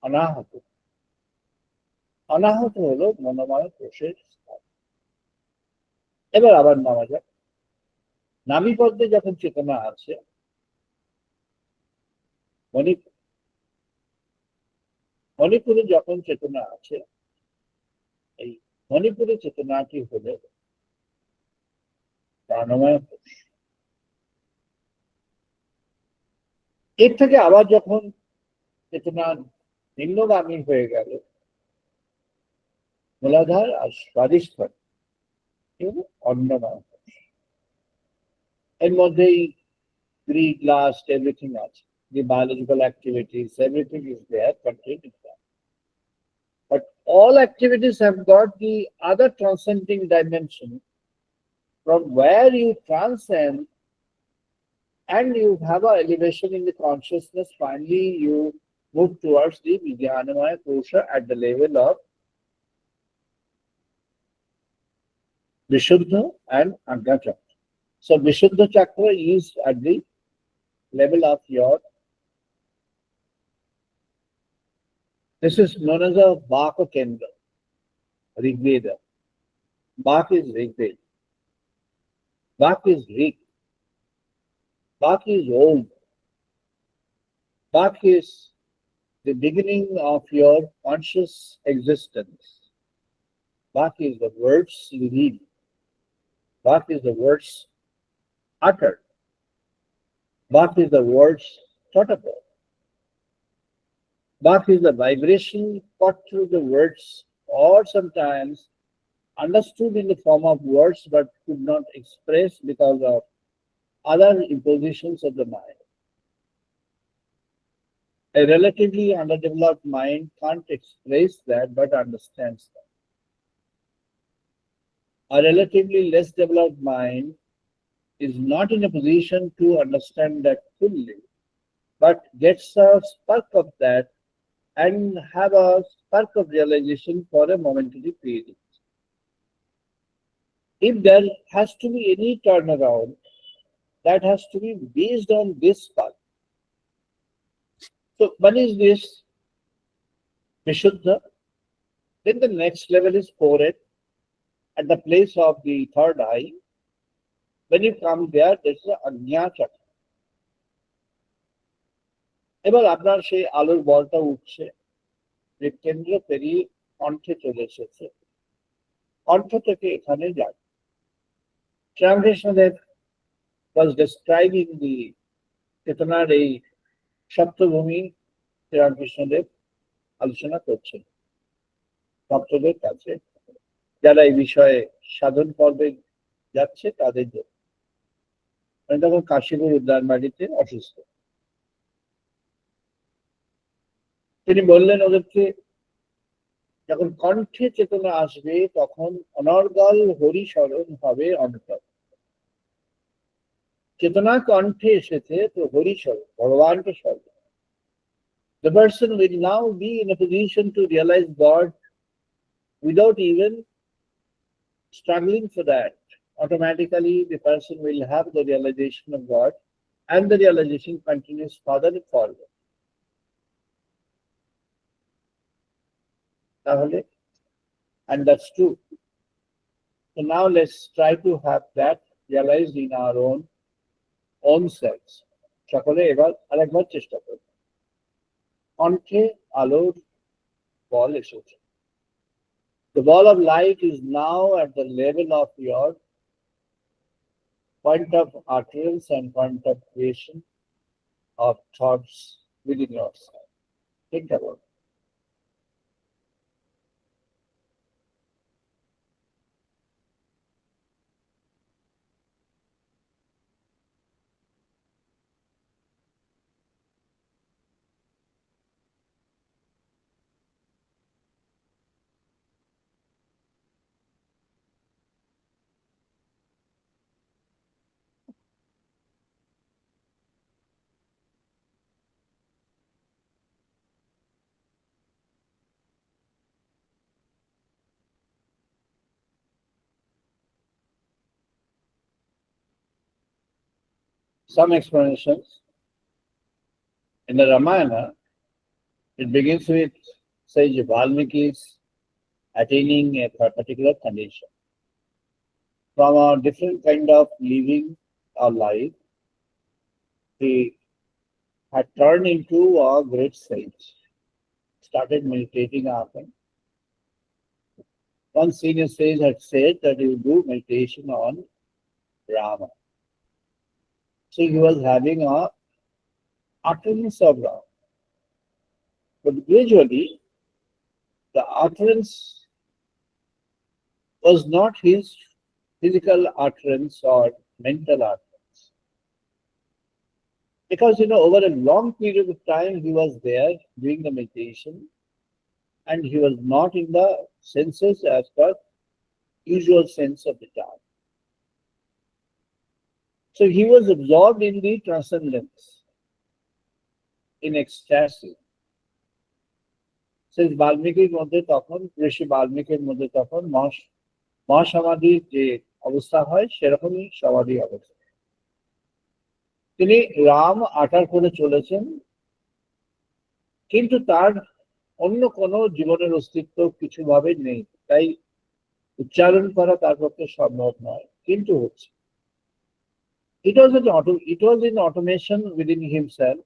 অনাহত, অনাহত হলো মনোময় কোষের স্থান। এবার আবার নামা যাক, নাভিপদ্মে যখন চেতনা আছে, মণিপুরে যখন চেতনা আছে, এই মণিপুরে চেতনাটি হলো প্রাণময় কোষ। এর থেকে আবার যখন চেতনা নিম্নগামী হয়ে গেল, মূলাধার আর স্বাদিষ্ঠন অন্নময় কোষ। এর মধ্যেই greed, lust, everything else, the biological activities, everything is there contained in that. But all activities have got the other transcending dimension from where you transcend and you have an elevation in the consciousness. Finally, you move towards the Vijnanamaya Kosha at the level of Vishuddha and Agga Chakra. So Vishuddha Chakra is at the level of your, this is known as a Vaka Kendra, Rigveda. Vak is Rigveda. Vak is Rig. Vak is old. Vak is the beginning of your conscious existence. Vak is the words you read. Vak is the words uttered. Vak is the words thought about. Vak is the vibration caught through the words, or sometimes understood in the form of words but could not express because of other impositions of the mind. A relatively underdeveloped mind can't express that but understands that. A relatively less developed mind is not in a position to understand that fully, but gets a spark of that and have a spark of realization for a momentary period. If there has to be any turnaround, that has to be based on this spark. So one is this Vishuddha, then the next level is forehead at the place of the third eye. When you come there, there's a Ajna Chakra. এবার আপনার সেই আলোর বলটা উঠছে, যে কেন্দ্র পেরিয়ে কণ্ঠে চলে এসেছে, কণ্ঠ থেকে এখানে যায়। শ্রীরামকৃষ্ণদেব was describing the চেতনার এই সপ্তভূমি শ্রীরামকৃষ্ণদেব আলোচনা করছেন ভক্তদের কাছে, যারা এই বিষয়ে সাধন পর্বে যাচ্ছে তাদের জন্য। আমি তখন কাশীপুর উদ্যানবাড়িতে অসুস্থ। তিনি বললেন ওদেরকে, যখন কণ্ঠে চেতনা আসবে তখন অনর্গল হরিস্মরণ হবে অন্তর। চেতনা কণ্ঠে এসেছে তো হরিস্মরণ, ভগবানকে স্মরণ। The person will now be in a position to realize God without even struggling for that. Automatically, the person will have the realization of God, and the realization continues further and forward. And that's true. So now let's try to have that realized in our own selves. সকলে এবার আরেকবার চেষ্টা করব। কণ্ঠে আলোর বল এসেছে। The ball of light is now at the level of your point of utterance and point of creation of thoughts within yourself. Think about it. Some explanations. In the Ramayana, it begins with Sage Valmiki's attaining a particular condition. From a different kind of living or life, he had turned into a great sage, started meditating often. One senior sage had said that he would do meditation on Rama. So he was having a utterance of Rama. But gradually, the utterance was not his physical utterance or mental utterance. Because, over a long period of time, he was there doing the meditation and he was not in the senses as per usual sense of the term. So he was absorbed in the transcendence, in ecstasy. Says বাল্মীকির মধ্যে তখন, ঋষি বাল্মীকির মধ্যে তখন মহাসমাধির যে অবস্থা হয় সেরকমই সমাধি অবস্থা। তিনি রাম আটার করে চলেছেন, কিন্তু তার অন্য কোনো জীবনের অস্তিত্ব কিছুভাবে নেই, তাই উচ্চারণ করা তার পক্ষে সম্ভব নয়, কিন্তু হচ্ছে। It was in automation within himself,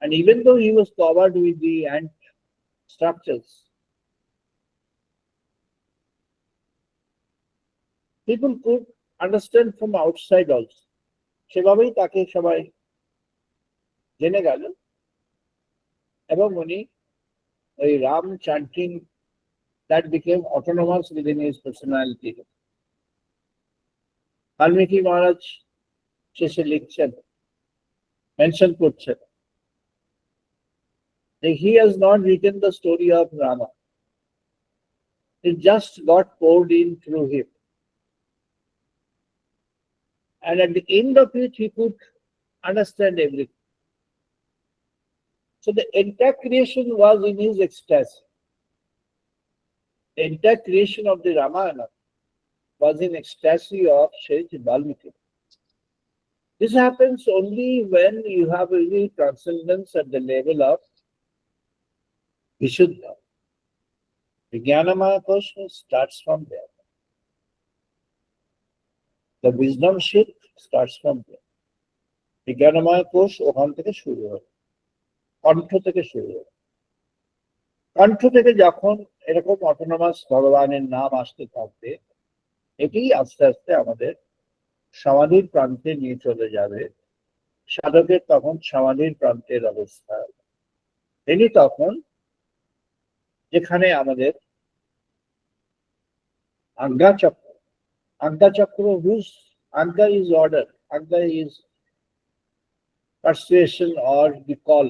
and even though he was covered with the ant structures, people could understand from outside also. সেভাবেই তাকে সবাই জেনে গেল, এবং উনি ওই Ram chanting that became autonomous within his personality. Valmiki Maharaj শেষে লিখছেন, মেনশন করছেন, he has not written the story of Rama. It just got poured in through him. And at the end of it, he could understand everything. So the entire creation was in his ecstasy. The entire creation of the Ramayana was in ecstasy of Sheath Valmiki. This happens only when you have really transcendence at the level of Vishuddha. Vijnanamaya Kosha starts from there. The wisdom sheath starts from there. Vijnanamaya Kosha ওখান থেকে শুরু হয়, কণ্ঠ থেকে শুরু হয়। কণ্ঠ থেকে যখন এরকম অটোনমাস ভগবানের নাম আসতে থাকবে, এটি আস্তে আস্তে আমাদের সমাধির প্রান্তে নিয়ে চলে যাবে। সাধকের তখন সমাধির প্রান্তের অবস্থা। তিনি তখন যেখানে আমাদের আজ্ঞা চক্র whose Agga is order, Agga is persuasion or the call.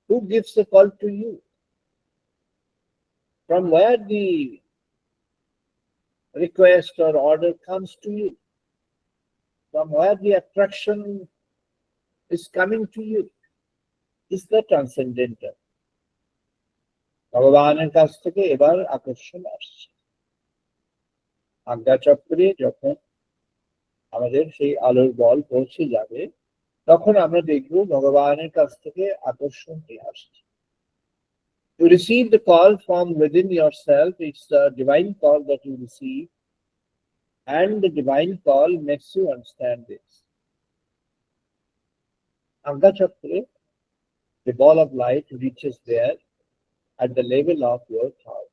Who gives the call to you? From where the request or order comes to you? From where the attraction is coming to you? Is the transcendental. ভগবানের কাছ থেকে এবার আকর্ষণ আসছে। আজ্ঞা চক্রে যখন আমাদের সেই আলোর বল পৌঁছে যাবে, তখন আমরা দেখব ভগবানের কাছ থেকে আকর্ষণটি আসছে। You receive the call from within yourself. It's the divine call that you receive, and the divine call makes you understand this. Anga Chakra, the ball of light, reaches there at the level of your heart.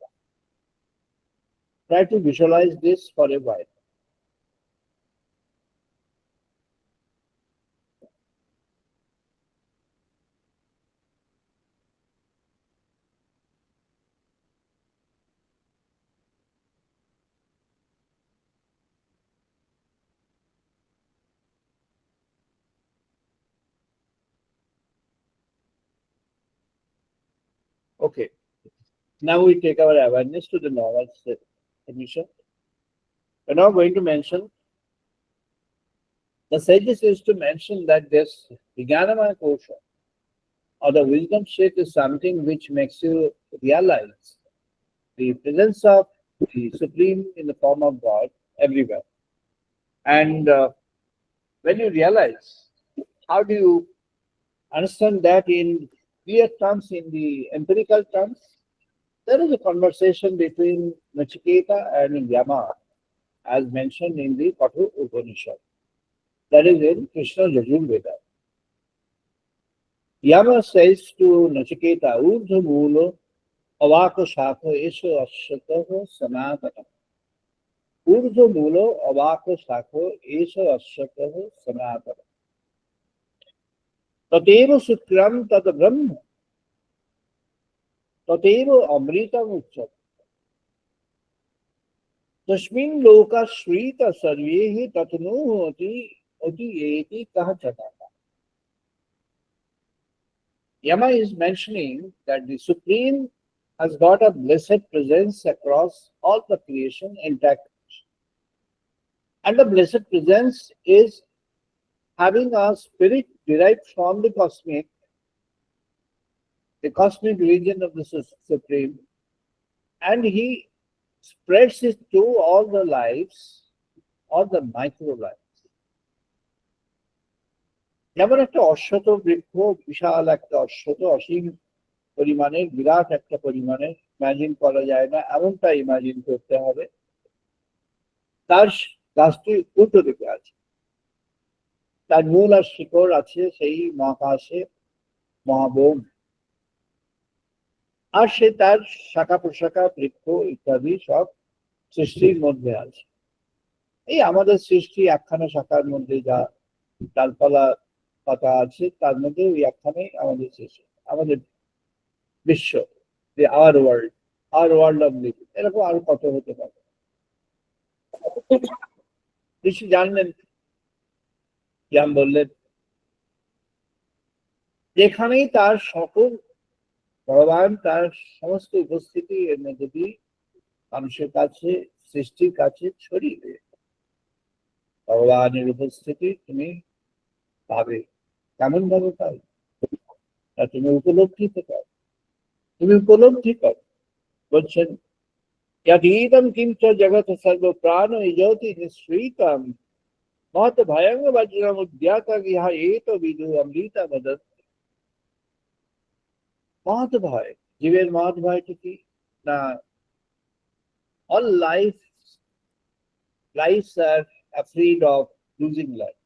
Try to visualize this for a while. Okay. Now we take our awareness to the normal condition. We're now going to mention, the sages used to mention that this Vijnanamaya Kosha or the wisdom sheath is something which makes you realize the presence of the Supreme in the form of God everywhere. And when you realize, how do you understand that in clear terms, in the empirical terms? There is a conversation between Nachiketa and Yama, as mentioned in the Katha Upanishad. That is in Krishna Yajurveda. Yama says to Nachiketa, Urdhva Mulo Avaka Shakha Esha Ashataha Sanatana. Urdhva Mulo Avaka Shakha Esha Ashataha Sanatana. Tateva Sukram Tata Brahma. Tateva Amritam Uchat. Tasmin Loka Shrita Sarvehi Tatanu Oti Eti Kahachatata. Yama is mentioning that the Supreme has got a blessed presence across all the creation, intact. And the blessed presence is having a spirit derived from the cosmic region of the Supreme, and he spreads it to all the lives, all the micro lives. যেমন একটা অশ্বত বৃক্ষ, বিশাল একটা অশ্বত, অসীম পরিমাণের, বিরাট একটা পরিমাণের, imagine করা যায় না, এমনটা ইমাজিন করতে হবে। তার গাছটি উল্টো দিকে আছে, তার মূল আর শিকড় আছে সেই মহাকাশে, মহাবোম, আর সে তার শাখা প্রশাখা, বৃক্ষ ইত্যাদি সব সৃষ্টির মধ্যে আছে। এই আমাদের সৃষ্টি একখানা শাখার মধ্যে যা ডালপালা পাতা আছে, তার মধ্যে ওই একখানেই আমাদের সৃষ্টি, আমাদের বিশ্ব, যে আর ওয়ার্ল্ড অফ লিভিং, এরকম আরো কত হতে পারে। ঋষি জানলেন, জ্ঞান বললেন, যেখানেই তার সকল ভগবান তার সমস্ত উপস্থিতি এর মধ্যে দিয়ে মানুষের কাছে, সৃষ্টির কাছে ছড়িয়ে দেয়। ভগবানের উপস্থিতি তুমি পাবে, কেমন ভাবে পাবে, তা তুমি উপলব্ধিতে পাবে, তুমি উপলব্ধি করো। বলছেন, यदीदं किंच जगत सर्व प्राण ज्योति निश्रितम महत भयंग वज्रम उद्यात यह एक विदु अमृता मदत। महत भय, জীবের মহৎ ভয়টি কি না? all lives are afraid of losing life.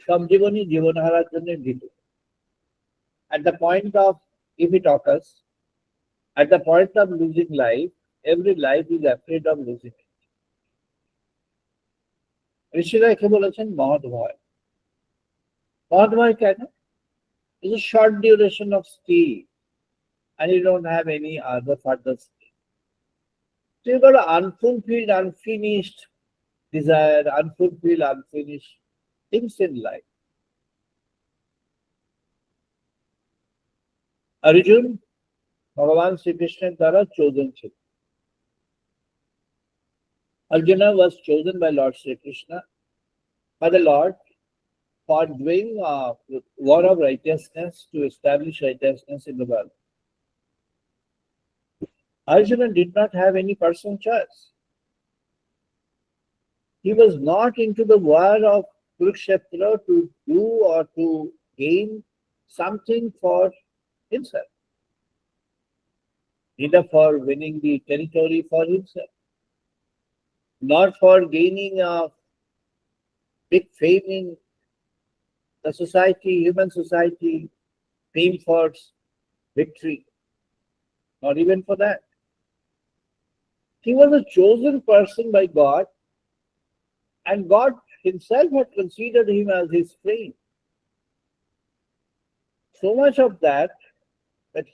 সব জীবনই জীবন হারার জন্য ভীত। at the point of, if it occurs, at the point of losing life, every life is afraid of losing it. ঋষিরা একে বলেছেন মহৎ ভয়। মহৎ ভয় কেন? It's a short duration of stay, and you don't have any other further stay. So you've got an unfulfilled, unfinished desire, unfulfilled, unfinished things in life. Arjun, Bhagavan Sri Krishna দ্বারা chosen ছিল। Arjuna was chosen by Lord Sri Krishna, by the Lord, for doing a war of righteousness, to establish righteousness in the world. Arjuna did not have any personal choice. He was not into the war of Kurukshetra to do or to gain something for himself, neither for winning the territory for himself, nor for gaining a big fame in the society, human society, fame for victory, not even for that. He was a chosen person by God, and God himself had considered him as his friend. So much of that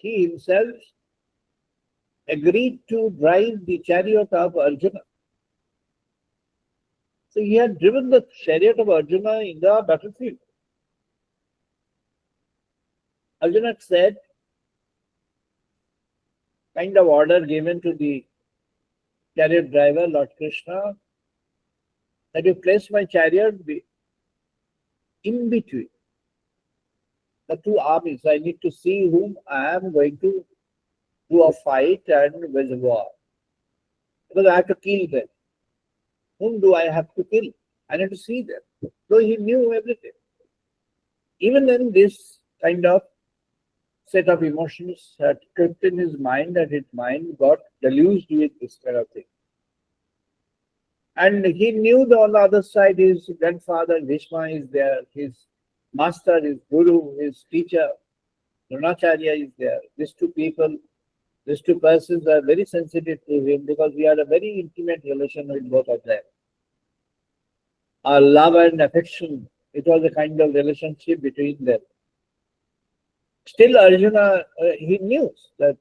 he himself agreed to drive the chariot of Arjuna. So he had driven the chariot of Arjuna in the battlefield. Arjuna said, kind of order given to the chariot driver, Lord Krishna, that you place my chariot in between the two armies. I need to see whom I am going to do a fight and wage a war, because I have to kill them. Whom do I have to kill? I need to see them. So he knew everything. Even then, this kind of set of emotions had crept in his mind, and his mind got deluged with this kind of thing. And he knew that on the other side his grandfather Bhishma is there, his master, his guru, his teacher Dronacharya is there. These two people, these two persons are very sensitive to him, because we had a very intimate relation with both of them. Our love and affection, it was a kind of relationship between them. Still Arjuna, he knew that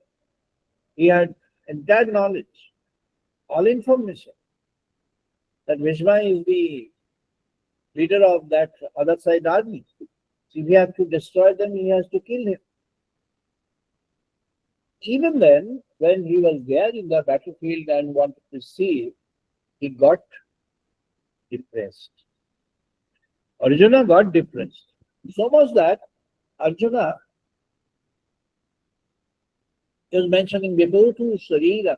he had entire knowledge, all information, that Bhishma is the leader of that other side army. So if he has to destroy them, he has to kill him. Even then, when he was there in the battlefield and wanted to see, he got depressed. Arjuna got depressed. So much that Arjuna is mentioning Vibhutu Sharira.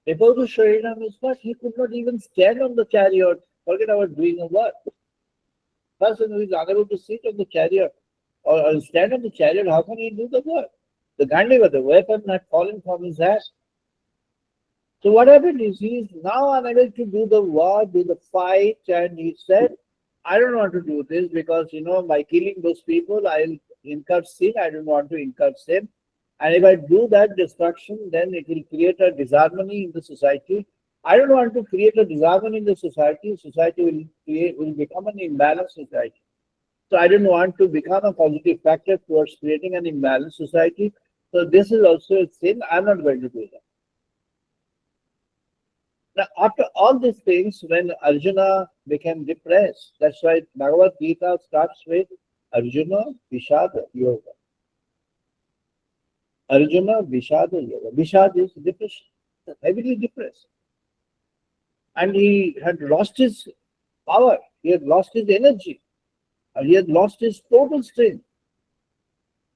Vibhutu Sharira means what? He could not even stand on the chariot forget about doing a work. Person who is unable to sit on the chariot or stand on the chariot, how can he do the work? The Gandiva, the weapon had fallen from his hand. So what happened is he is now unable to do the war, do the fight, and he said, I don't want to do this because by killing those people I'll incur sin. I don't want to incur sin. And if I do that destruction, then it will create a disharmony in the society. I don't want to create a disharmony in the society. Society will become an imbalanced society. So I don't want to become a positive factor towards creating an imbalanced society. So this is also a sin. I'm not going to do that. Now, after all these things, when Arjuna became depressed, that's why Bhagavad Gita starts with Arjuna Vishada Yoga. Arjuna Vishada Yoga. Vishad is depression, heavily depressed. And he had lost his power, he had lost his energy, and he had lost his total strength.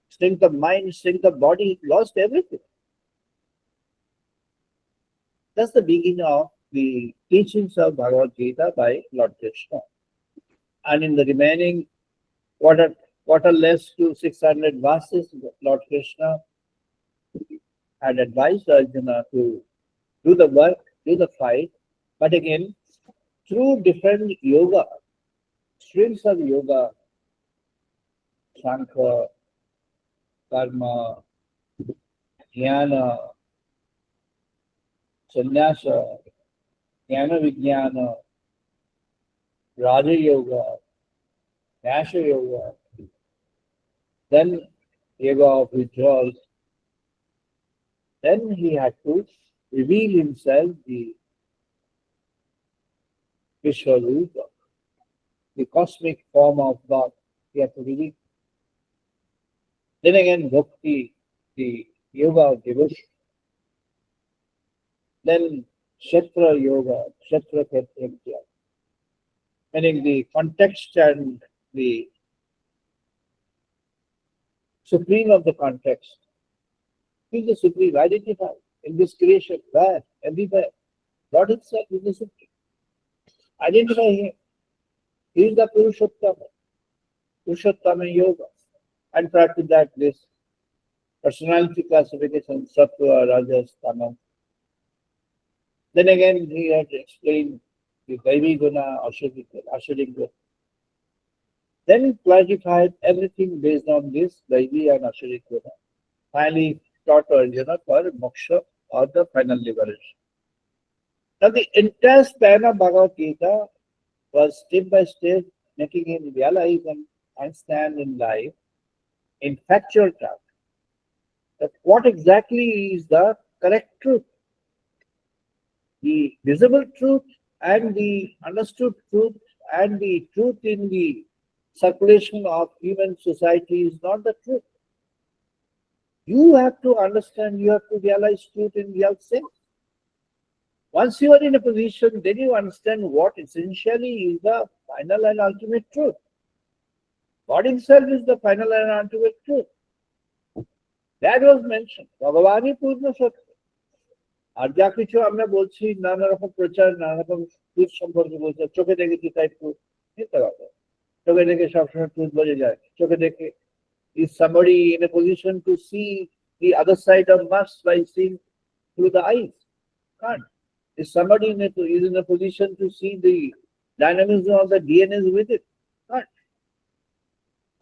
Strength of mind, strength of body, he lost everything. That's the beginning of the teachings of Bhagavad Gita by Lord Krishna. And in the remaining quarter less to 600 verses, Lord Krishna had advised Arjuna to do the work, do the fight, but again, through different yoga, streams of yoga, Sankhya, Karma, Jnana, Sannyasa, Jnana Vijnana, Raja Yoga, Nasha Yoga, then Yoga of withdrawal. Then he had to reveal himself the Vishwarupa, the cosmic form of God. He had to reveal. Then again, Bhakti, the yoga of devotion. Then Kshetra Yoga, Kshetra Kshetra, meaning the context and the supreme of the context. He is the supreme, identified in this creation, where, everywhere. God himself is the supreme. Identify him. He is the Purushottama, Purushottama Yoga. And prior to that, this personality classification, Sattva, Rajas, Tamam. Then again, he had explained the Daivi Guna, Ashuric Guna. Then clarified everything based on this Daivi and Ashuric Guna. Finally, taught Arjuna for moksha or the final liberation. Now, the entire span of Bhagavad Gita was step by step making him realize and stand in life in factual terms that what exactly is the correct truth. The visible truth and the understood truth and the truth in the circulation of human society is not the truth. You have to understand, you have to realize truth in real sense. Once you are in a position, then you understand what essentially is the final and ultimate truth. God himself is the final and ultimate truth. That was mentioned. Bhagavani Purna Satya. আর যা কিছু আমরা বলছি নানা রকম প্রচার, নানা রকম truth সম্পর্কে বলছে, চোখে দেখেছি তাই ট্রুথ, মিথ্যা কথা। চোখে দেখে সবসময় ট্রুথ বোঝা যায়। চোখে দেখে is somebody in a position to see the other side of mass by seeing through the eyes? Can't. Is somebody is in a position to see the dynamism of the DNA with it? Can't.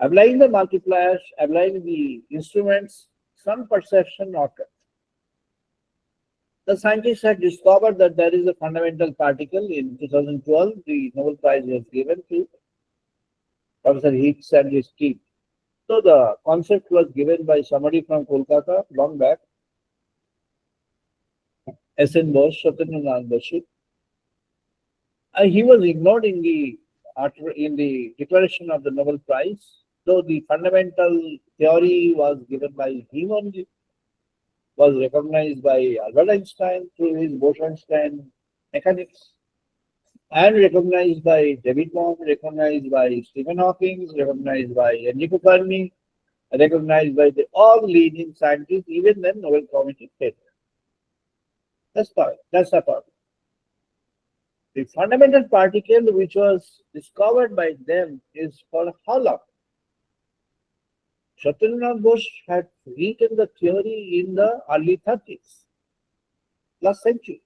Applying the multipliers, applying the instruments, some perception occurs. The scientists had discovered that there is a fundamental particle. In 2012, the Nobel Prize was given to Professor Higgs and his team. So the concept was given by somebody from Kolkata long back, S.N. Bose, Satyanarayana Basu. He was ignored in the declaration of the Nobel Prize, though the fundamental theory was given by him only, was recognized by Albert Einstein through his Bose-Einstein mechanics, and recognized by David Bohm, recognized by Stephen Hawking, recognized by Enrico Fermi, recognized by all leading scientists, even then Nobel Committee said. That's the part. The fundamental particle which was discovered by them is for how long? Satyendranath Bose had written the theory in the early 30s, last century.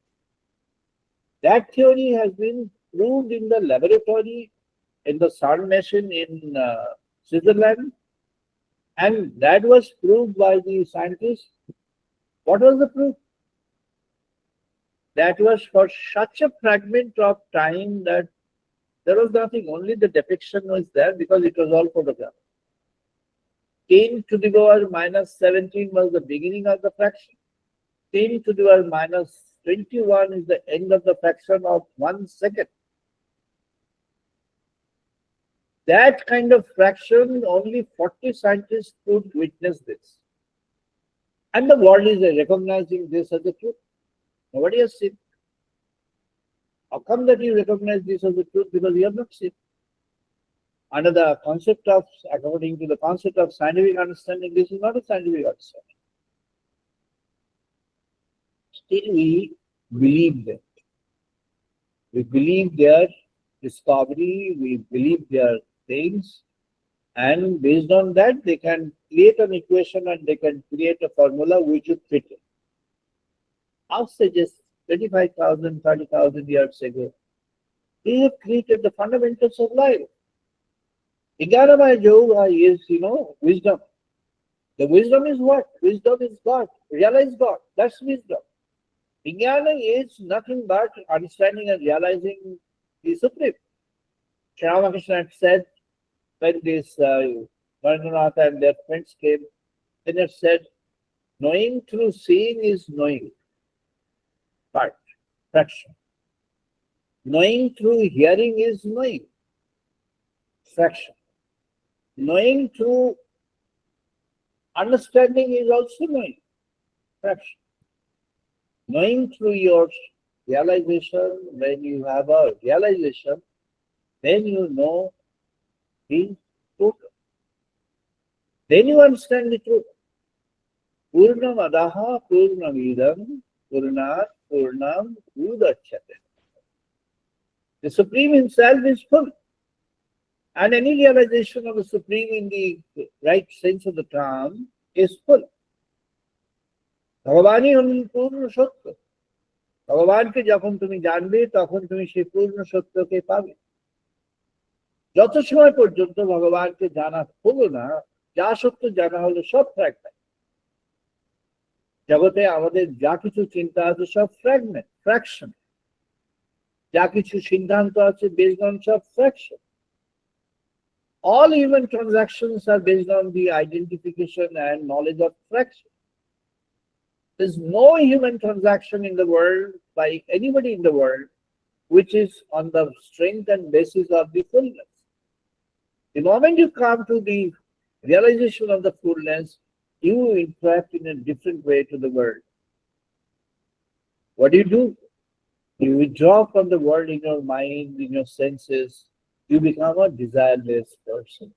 That theory has been proved in the laboratory in the CERN machine in Switzerland, and that was proved by the scientists. What was the proof? That was for such a fragment of time that there was nothing, only the depiction was there because it was all photographed. 10 to the power minus 17 was the beginning of the fraction. 10 to the power minus 21 is the end of the fraction of 1 second. That kind of fraction, only 40 scientists could witness this. And the world is recognizing this as a truth. Nobody has seen. How come that you recognize this as a truth? Because you have not seen. Under the concept of, according to the concept of scientific understanding, this is not a scientific understanding. Still, we believe that. We believe their discovery, we believe their things, and based on that, they can create an equation and they can create a formula which would fit it. I'll suggest 25,000, 30,000 years ago, they have created the fundamentals of life. Vijnanamaya yoga is, wisdom. The wisdom is what? Wisdom is God. Realize God. That's wisdom. Vijnana is nothing but understanding and realizing the Supreme. Sri Ramakrishna had said when this Banerjee and their friends came, then had said, knowing through seeing is knowing. Part, fraction. Knowing through hearing is knowing. Fraction. Knowing through understanding is also knowing. Fraction. Knowing through your realization, when you have a realization, then you know the truth. Then you understand the truth. Purnam adaha purnamidam purnat purnam udachyate. The Supreme Himself is full. And any realization of the Supreme in the right sense of the term is full. ভগবানই হলেন পূর্ণ সত্য। ভগবানকে যখন তুমি জানবে তখন তুমি সেই পূর্ণ সত্যকে পাবে। যত সময় পর্যন্ত ভগবানকে জানা হলো না, যা সত্য জানা হলো সব ফ্র্যাগমেন্ট। জগতে আমাদের যা কিছু চিন্তা আছে সব ফ্র্যাগমেন্ট, ফ্র্যাকশন। যা কিছু সিদ্ধান্ত আছে বেসড অন সব fraction. All human transactions are based on the identification and knowledge of fraction. There's no human transaction in the world by anybody in the world which is on the strength and basis of the fullness. The moment you come to the realization of the fullness, you interact in a different way to the world. What do? You withdraw from the world in your mind, in your senses. You become a desireless person.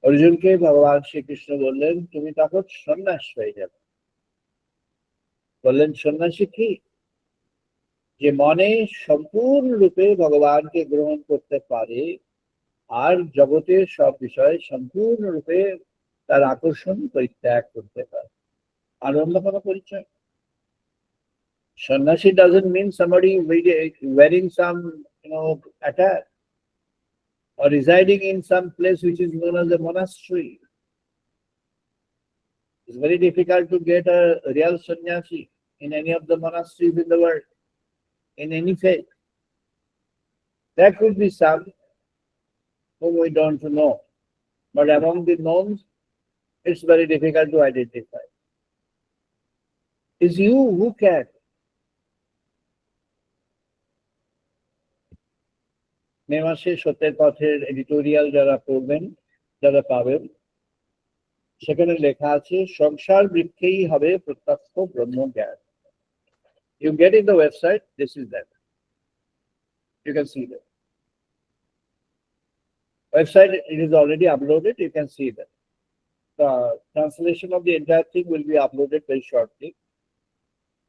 অর্জুনকে ভগবান শ্রীকৃষ্ণ বললেন, তুমি তখন সন্ন্যাস হয়ে যাবে। বললেন, সন্ন্যাসী কি? যে মনে সম্পূর্ণরূপে ভগবানকে গ্রহণ করতে পারে আর জগতের সব বিষয়ে সম্পূর্ণরূপে তার আকর্ষণ পরিত্যাগ করতে পারে। আর অন্য কোনো পরিচয়? Sannyasi doesn't mean somebody wearing some, attire or residing in some place which is known as a monastery. It's very difficult to get a real sannyasi in any of the monasteries in the world, in any faith. There could be some whom we don't know, but among the knowns, it's very difficult to identify. It's you who can. মে মাসে সত্যের পথের editorial যারা পড়বেন, যারা পাবেন, সেখানে লেখা আছে সংসার বৃক্ষেই হবে প্রত্যক্ষ ব্রহ্ম জ্ঞান। You get in the website, this is that. You can see that. Website, it is already uploaded, you can see that. The translation of the entire thing will be uploaded very shortly.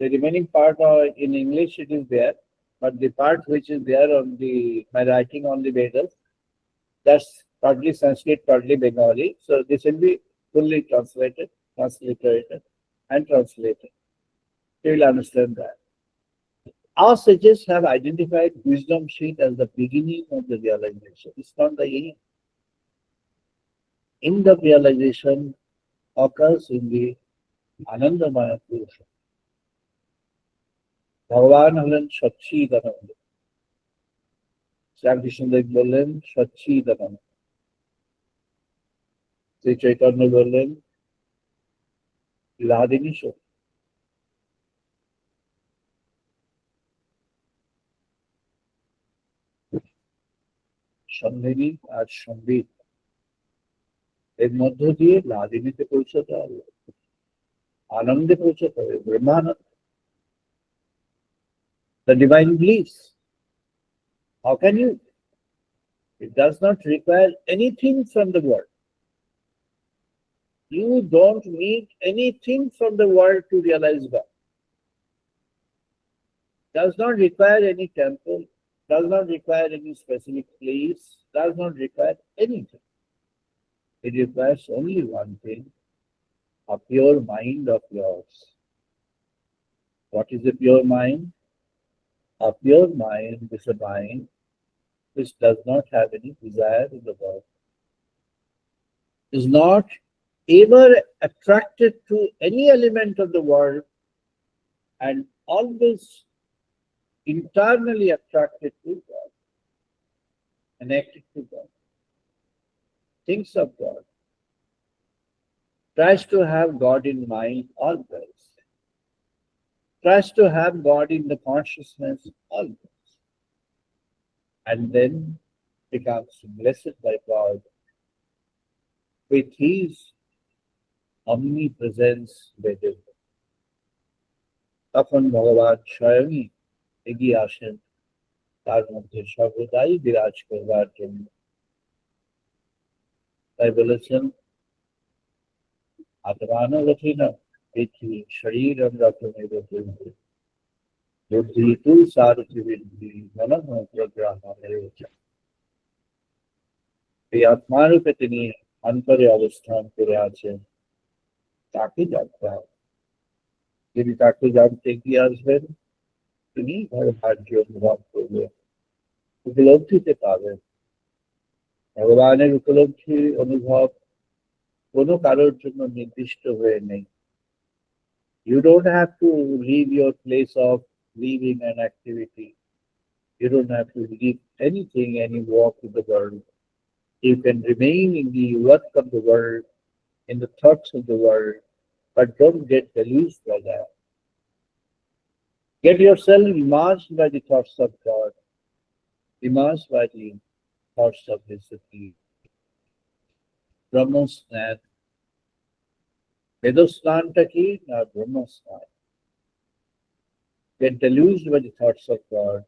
The remaining part in English it is there, but the part which is there on the my writing on the Vedas, that's partly Sanskrit, partly Bengali. So this will be fully translated, transliterated, and translated. You will understand that. Our sages have identified wisdom sheath as the beginning of the realization. It's not the end. In the realization occurs in the Anandamaya Purusha. ভগবান হলেন সচ্চিদানন্দ, শ্রীরামকৃষ্ণদেব বললেন সচ্চিদানন্দ, শ্রী চৈতন্য বললেন লাদিনী শক্তি। সন্ধিনী আর সম্বিত এর মধ্য দিয়ে লাদিনীতে পৌঁছতে হবে, আনন্দে পৌঁছতে হবে, ব্রহ্মানন্দ, the divine bliss. How can you? It does not require anything from the world. You don't need anything from the world to realize God. Does not require any temple, does not require any specific place, does not require anything. It requires only one thing, a pure mind of yours. What is a pure mind? A pure mind is a mind which does not have any desire in the world, is not ever attracted to any element of the world, and always internally attracted to God, connected to God, thinks of God, tries to have God in mind always, tries to have God in the consciousness always, and then becomes blessed by God with His omnipresence within. তখন ভগবান স্বয়ংই এগিয়ে আসেন তার মধ্যে সর্বদাই বিরাজ করবার জন্য। তাই বলেছেন আত্মানুগঠিন পৃথিবী শরীরম রথমে বুদ্ধি তু সারথি বৃদ্ধি মনঃ প্রগ্রামের। এই আত্মারূপে তিনি অন্তরে অবস্থান করে আছেন, তাকে জানতে হবে। যিনি তাকে জানতে এগিয়ে আসবেন তিনি ভাগ্য অনুভব করবেন, উপলব্ধিতে পাবেন। ভগবানের উপলব্ধি অনুভব কোনো কারোর জন্য নির্দিষ্ট হয়ে নেই। You don't have to leave your place of living and activity. You don't have to leave anything, any walk in the world. You can remain in the work of the world, in the thoughts of the world, but don't get deluged by that. Get yourself immersed by the thoughts of God, immersed by the thoughts of His Supreme. Brahmasnan. Vedosnanta ki na Brahmasnan. Get deluged by the thoughts of God.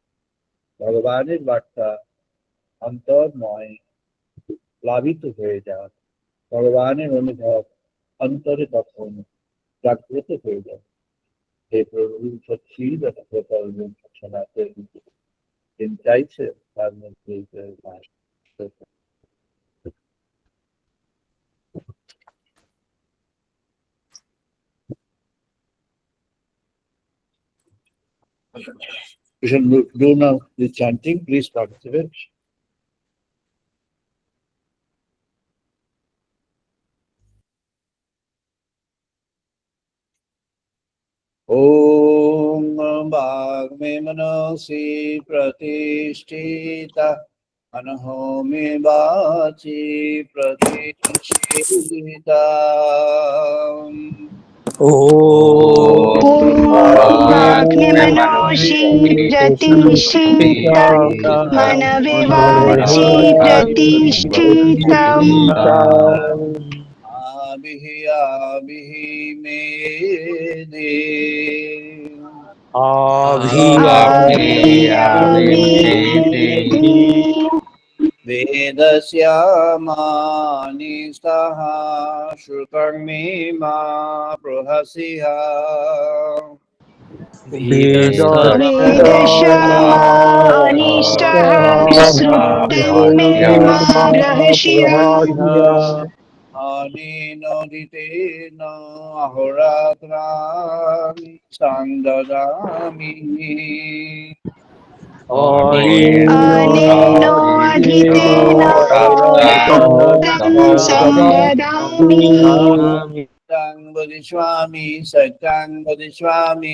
ভগবানের বার্তা অন্তর্ময় প্লাবিত হয়ে যান, ভগবানের অনুভব অন্তরে তখন জাগ্রত হয়ে যায়। হে প্রভু সচ্চিদানন্দ সনাতন, তিনি চাইছেন তার মধ্যে we should do now the chanting. Please participate. Om Bhagme Manasi Pratishtita Anahome Vachi Pratishtita Om वाग्मनोषि प्रतिष्ठितं Manve वाचि प्रतिष्ठितम् Abhi me de आभियामिति Vedasyamani staha shrukarmi ma prahasiha वेदश्रवणा अनिष्टः श्रुतं मे मा रहस्यम् अनेनोदितेन अहोरात्राणि सन्ददामि अनेनो अधितेन अहोरात्रं संददामि सत्यं वदिष्यामि सत्यं वदिष्यामि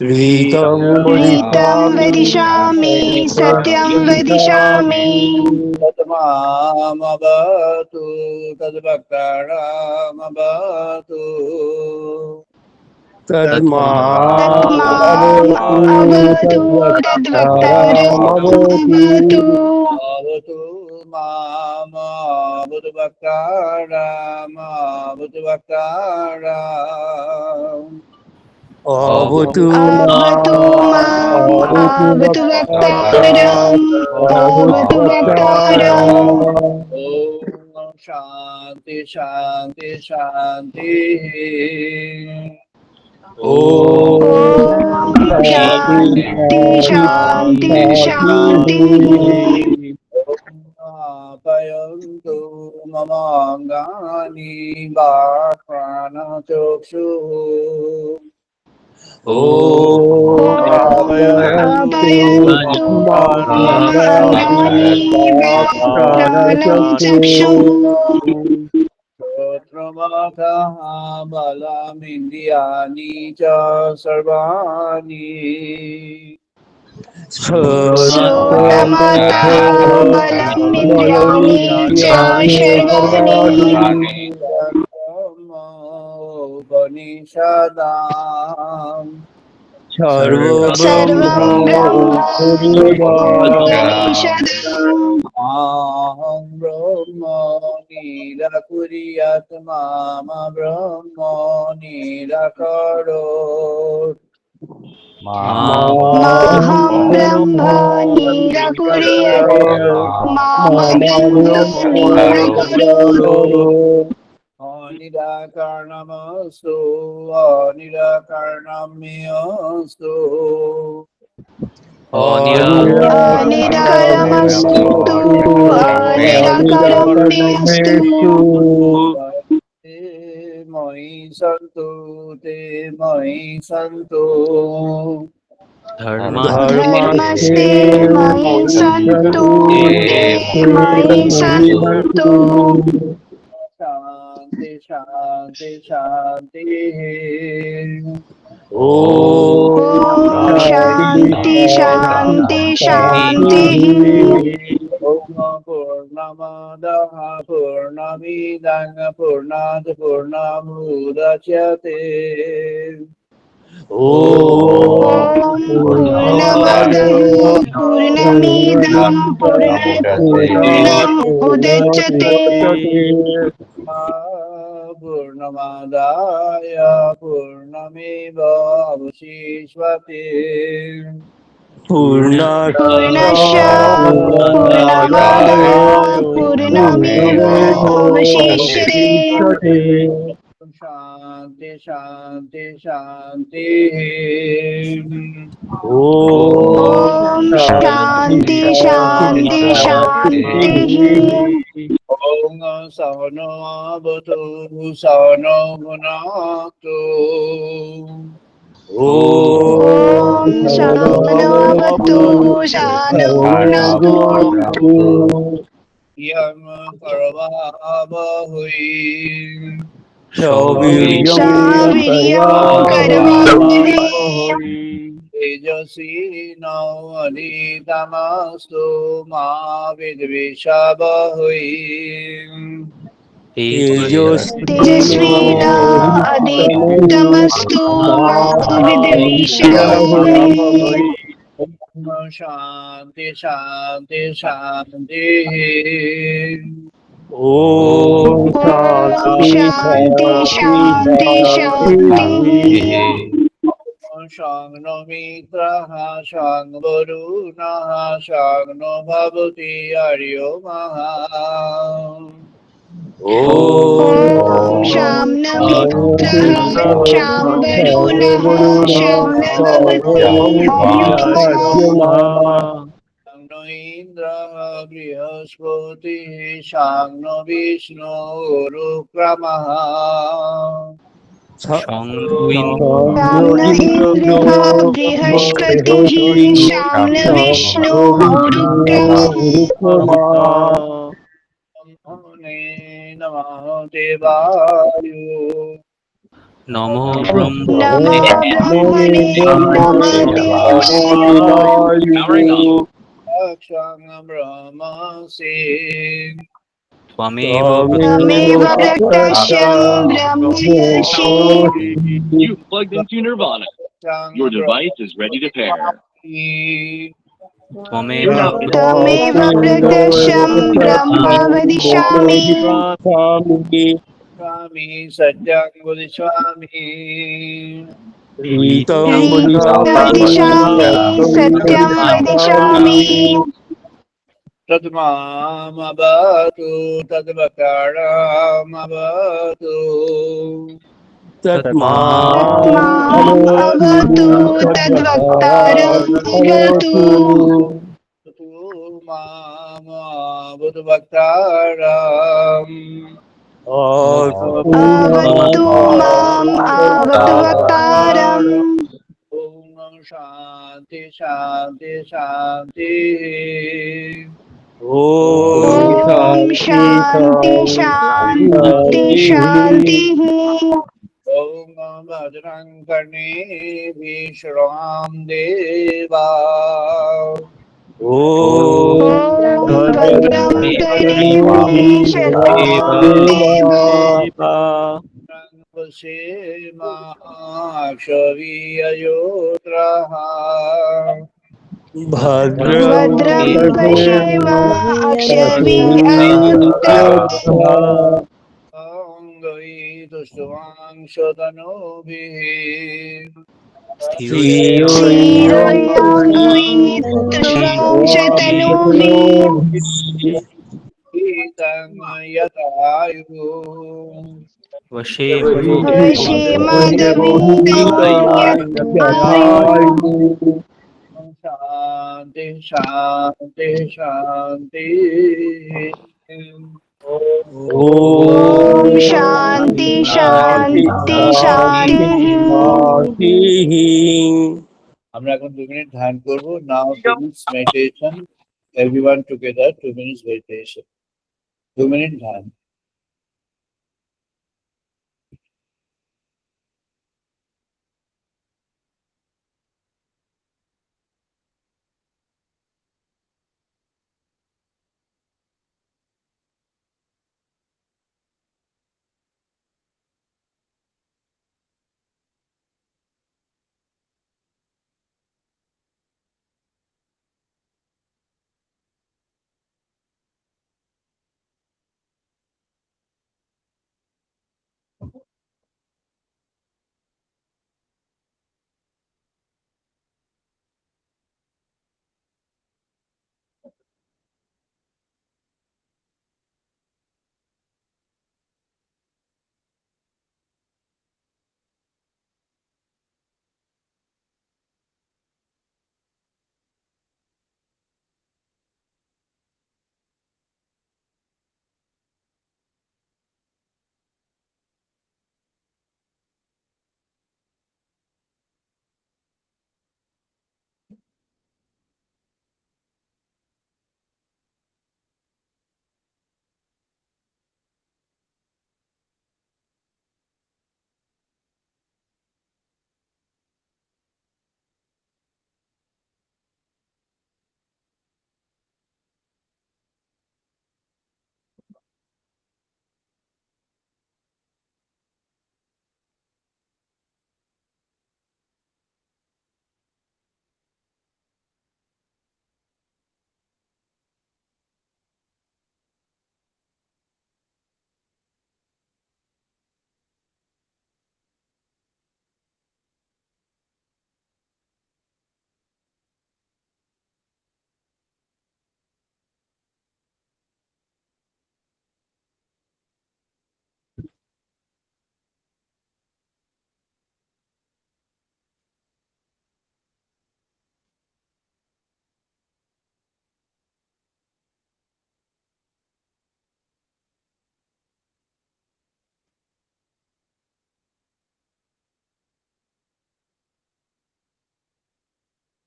ऋतं ऋतं वदिष्यामि सत्यं वदिष्यामि तद्मामवतु तद्भक्तानामवतु तत्माम् अवतु तद्भक्तारमवतु अवतु मामवतु भक्तानामवतु भक्तानाम् अवतु अवतु माम् अवतु वक्तारम् अवतु वक्तारम् ॐ शान्ति शान्ति शान्ति ॐ ॐ शान्ति शान्ति शान्तिः आपयन्तु मम अङ्गानि प्राणचक्षुः आपयन्तु मम अङ्गानि प्राणचक्षुः श्रोत्रमथः बलमिन्द्रियाणि च सर्वाणि श्रोत्रमतः बलम् इन्द्रियाणि च सर्वाणि उपनिषदाम् सर्वं ब्रह्मोपनिषदम् अहं ब्रह्म निरकुर्यात् माम ब्रह्म निरकरोत् माहं ब्रह्म निरकुर्यात् माम ब्रह्म निरकरोत् अनिराकरणमस्तु अनिराकरणमेऽस्तु अनिरकरणमस्तु अनिरकरणमेऽस्तु ते मयि सन्तु ते मयि सन्तु धर्मस्ते मयि सन्तु ते मयि सन्तु शान्ति शान्ति शान्तिः ॐ शान्ति शान्ति शान्तिः ॐ पूर्णमदः पूर्णमिदं पूर्णात् पूर्णमुदच्यते ॐ पूर्णमदः पूर्णमिदं पूर्णमुदच्यते पूर्णमादाय पूर्णमेव अवशिष्यते पूर्णस्य पूर्णमादाय पूर्णमेवावशिष्यते शान्ति शान्ति शान्तिः ॐ शान्ति शान्ति शान्तिः ॐ सहनो भवतु सहनो भुनक्तु ॐ सहनोऽवतु सहनौ भुनक्तु यं करवावहै सवीर्यं करवावहै तेजस्विनावधीतमस्तु मा विद्विषावहै तेजस्विनावधीतमस्तु मा विद्विषावहै शान्ति शान्ति शान्तिः ॐ शान्ति शान्ति शान्तिः शं मित्रः शं वरुणः शं नो भवति हरिओ Om ॐ शाम्नवीन्द्रः शाम्बरुणः शाम्नवद्युमः नो इन्द्रः बृहस्पतिः शां नो विष्णुरुक्रमः शाम्न इन्द्रः बृहस्पतिः शाम्न विष्णुरुक्रमः मुने नमः देवायो नमो नमो ब्रह्मणे ब्रह्मणे नमः देवाय क्षं ब्रह्मसि त्वमेव त्वमेव प्रत्यक्षं ब्रह्मसि You've plugged into Nirvana. Your device is ready to pair. त्वमेव त्वमेव प्रत्यक्षं ब्रह्म वदिष्यामि स्वामी सत्यं वदिष्यामि रीतं वदिष्यामि सत्यं वदिष्यामि तद्मामवतु तद्वकारमवतु तत्मा तत्माम् अवतु तद्वक्तारम् अवतु तु मामवतु वक्तारम् अवतु माम् अवतु वक्तारम् ॐ शान्ति शान्ति शान्ति ॐ शान्ति शान्ति शान्तिः ॐ भद्रं कर्णेभिः शृणां देवा ॐ भद्रं कर्णेभिः शृणां देवा पश्येमाक्षवीययोत्रः भद्रं भद्रं पश्येमाक्षभिर्यजत्राः अङ्गैतुष्टुवांशतनूभिः श्रीरयामयितुष्वांशतनूभिः ीतं यतायुः वशे मधुविता वशे मदवितायुः शान्ति शान्ति शान्ति ॐ शान्ति शान्ति शान्तिः আমরা এখন 2 মিনিট ধ্যান করব নাও 2 minutes meditation everyone together 2 minutes meditation 2 minute ধ্যান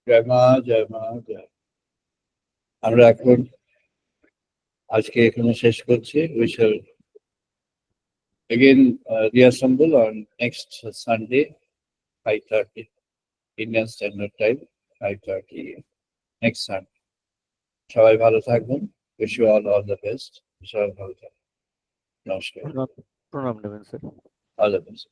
জয় মা জয় মা জয়। আমরা এখন আজকে এখানে শেষ করছি। We shall again reassemble on next Sunday, 5:30 Indian Standard Time, 5:30 next Sunday. সবাই ভালো থাকবেন। Wish you all the best. সবাই ভালো থাকবেন। নমস্কার। প্রণাম নেবেন স্যার। All the best.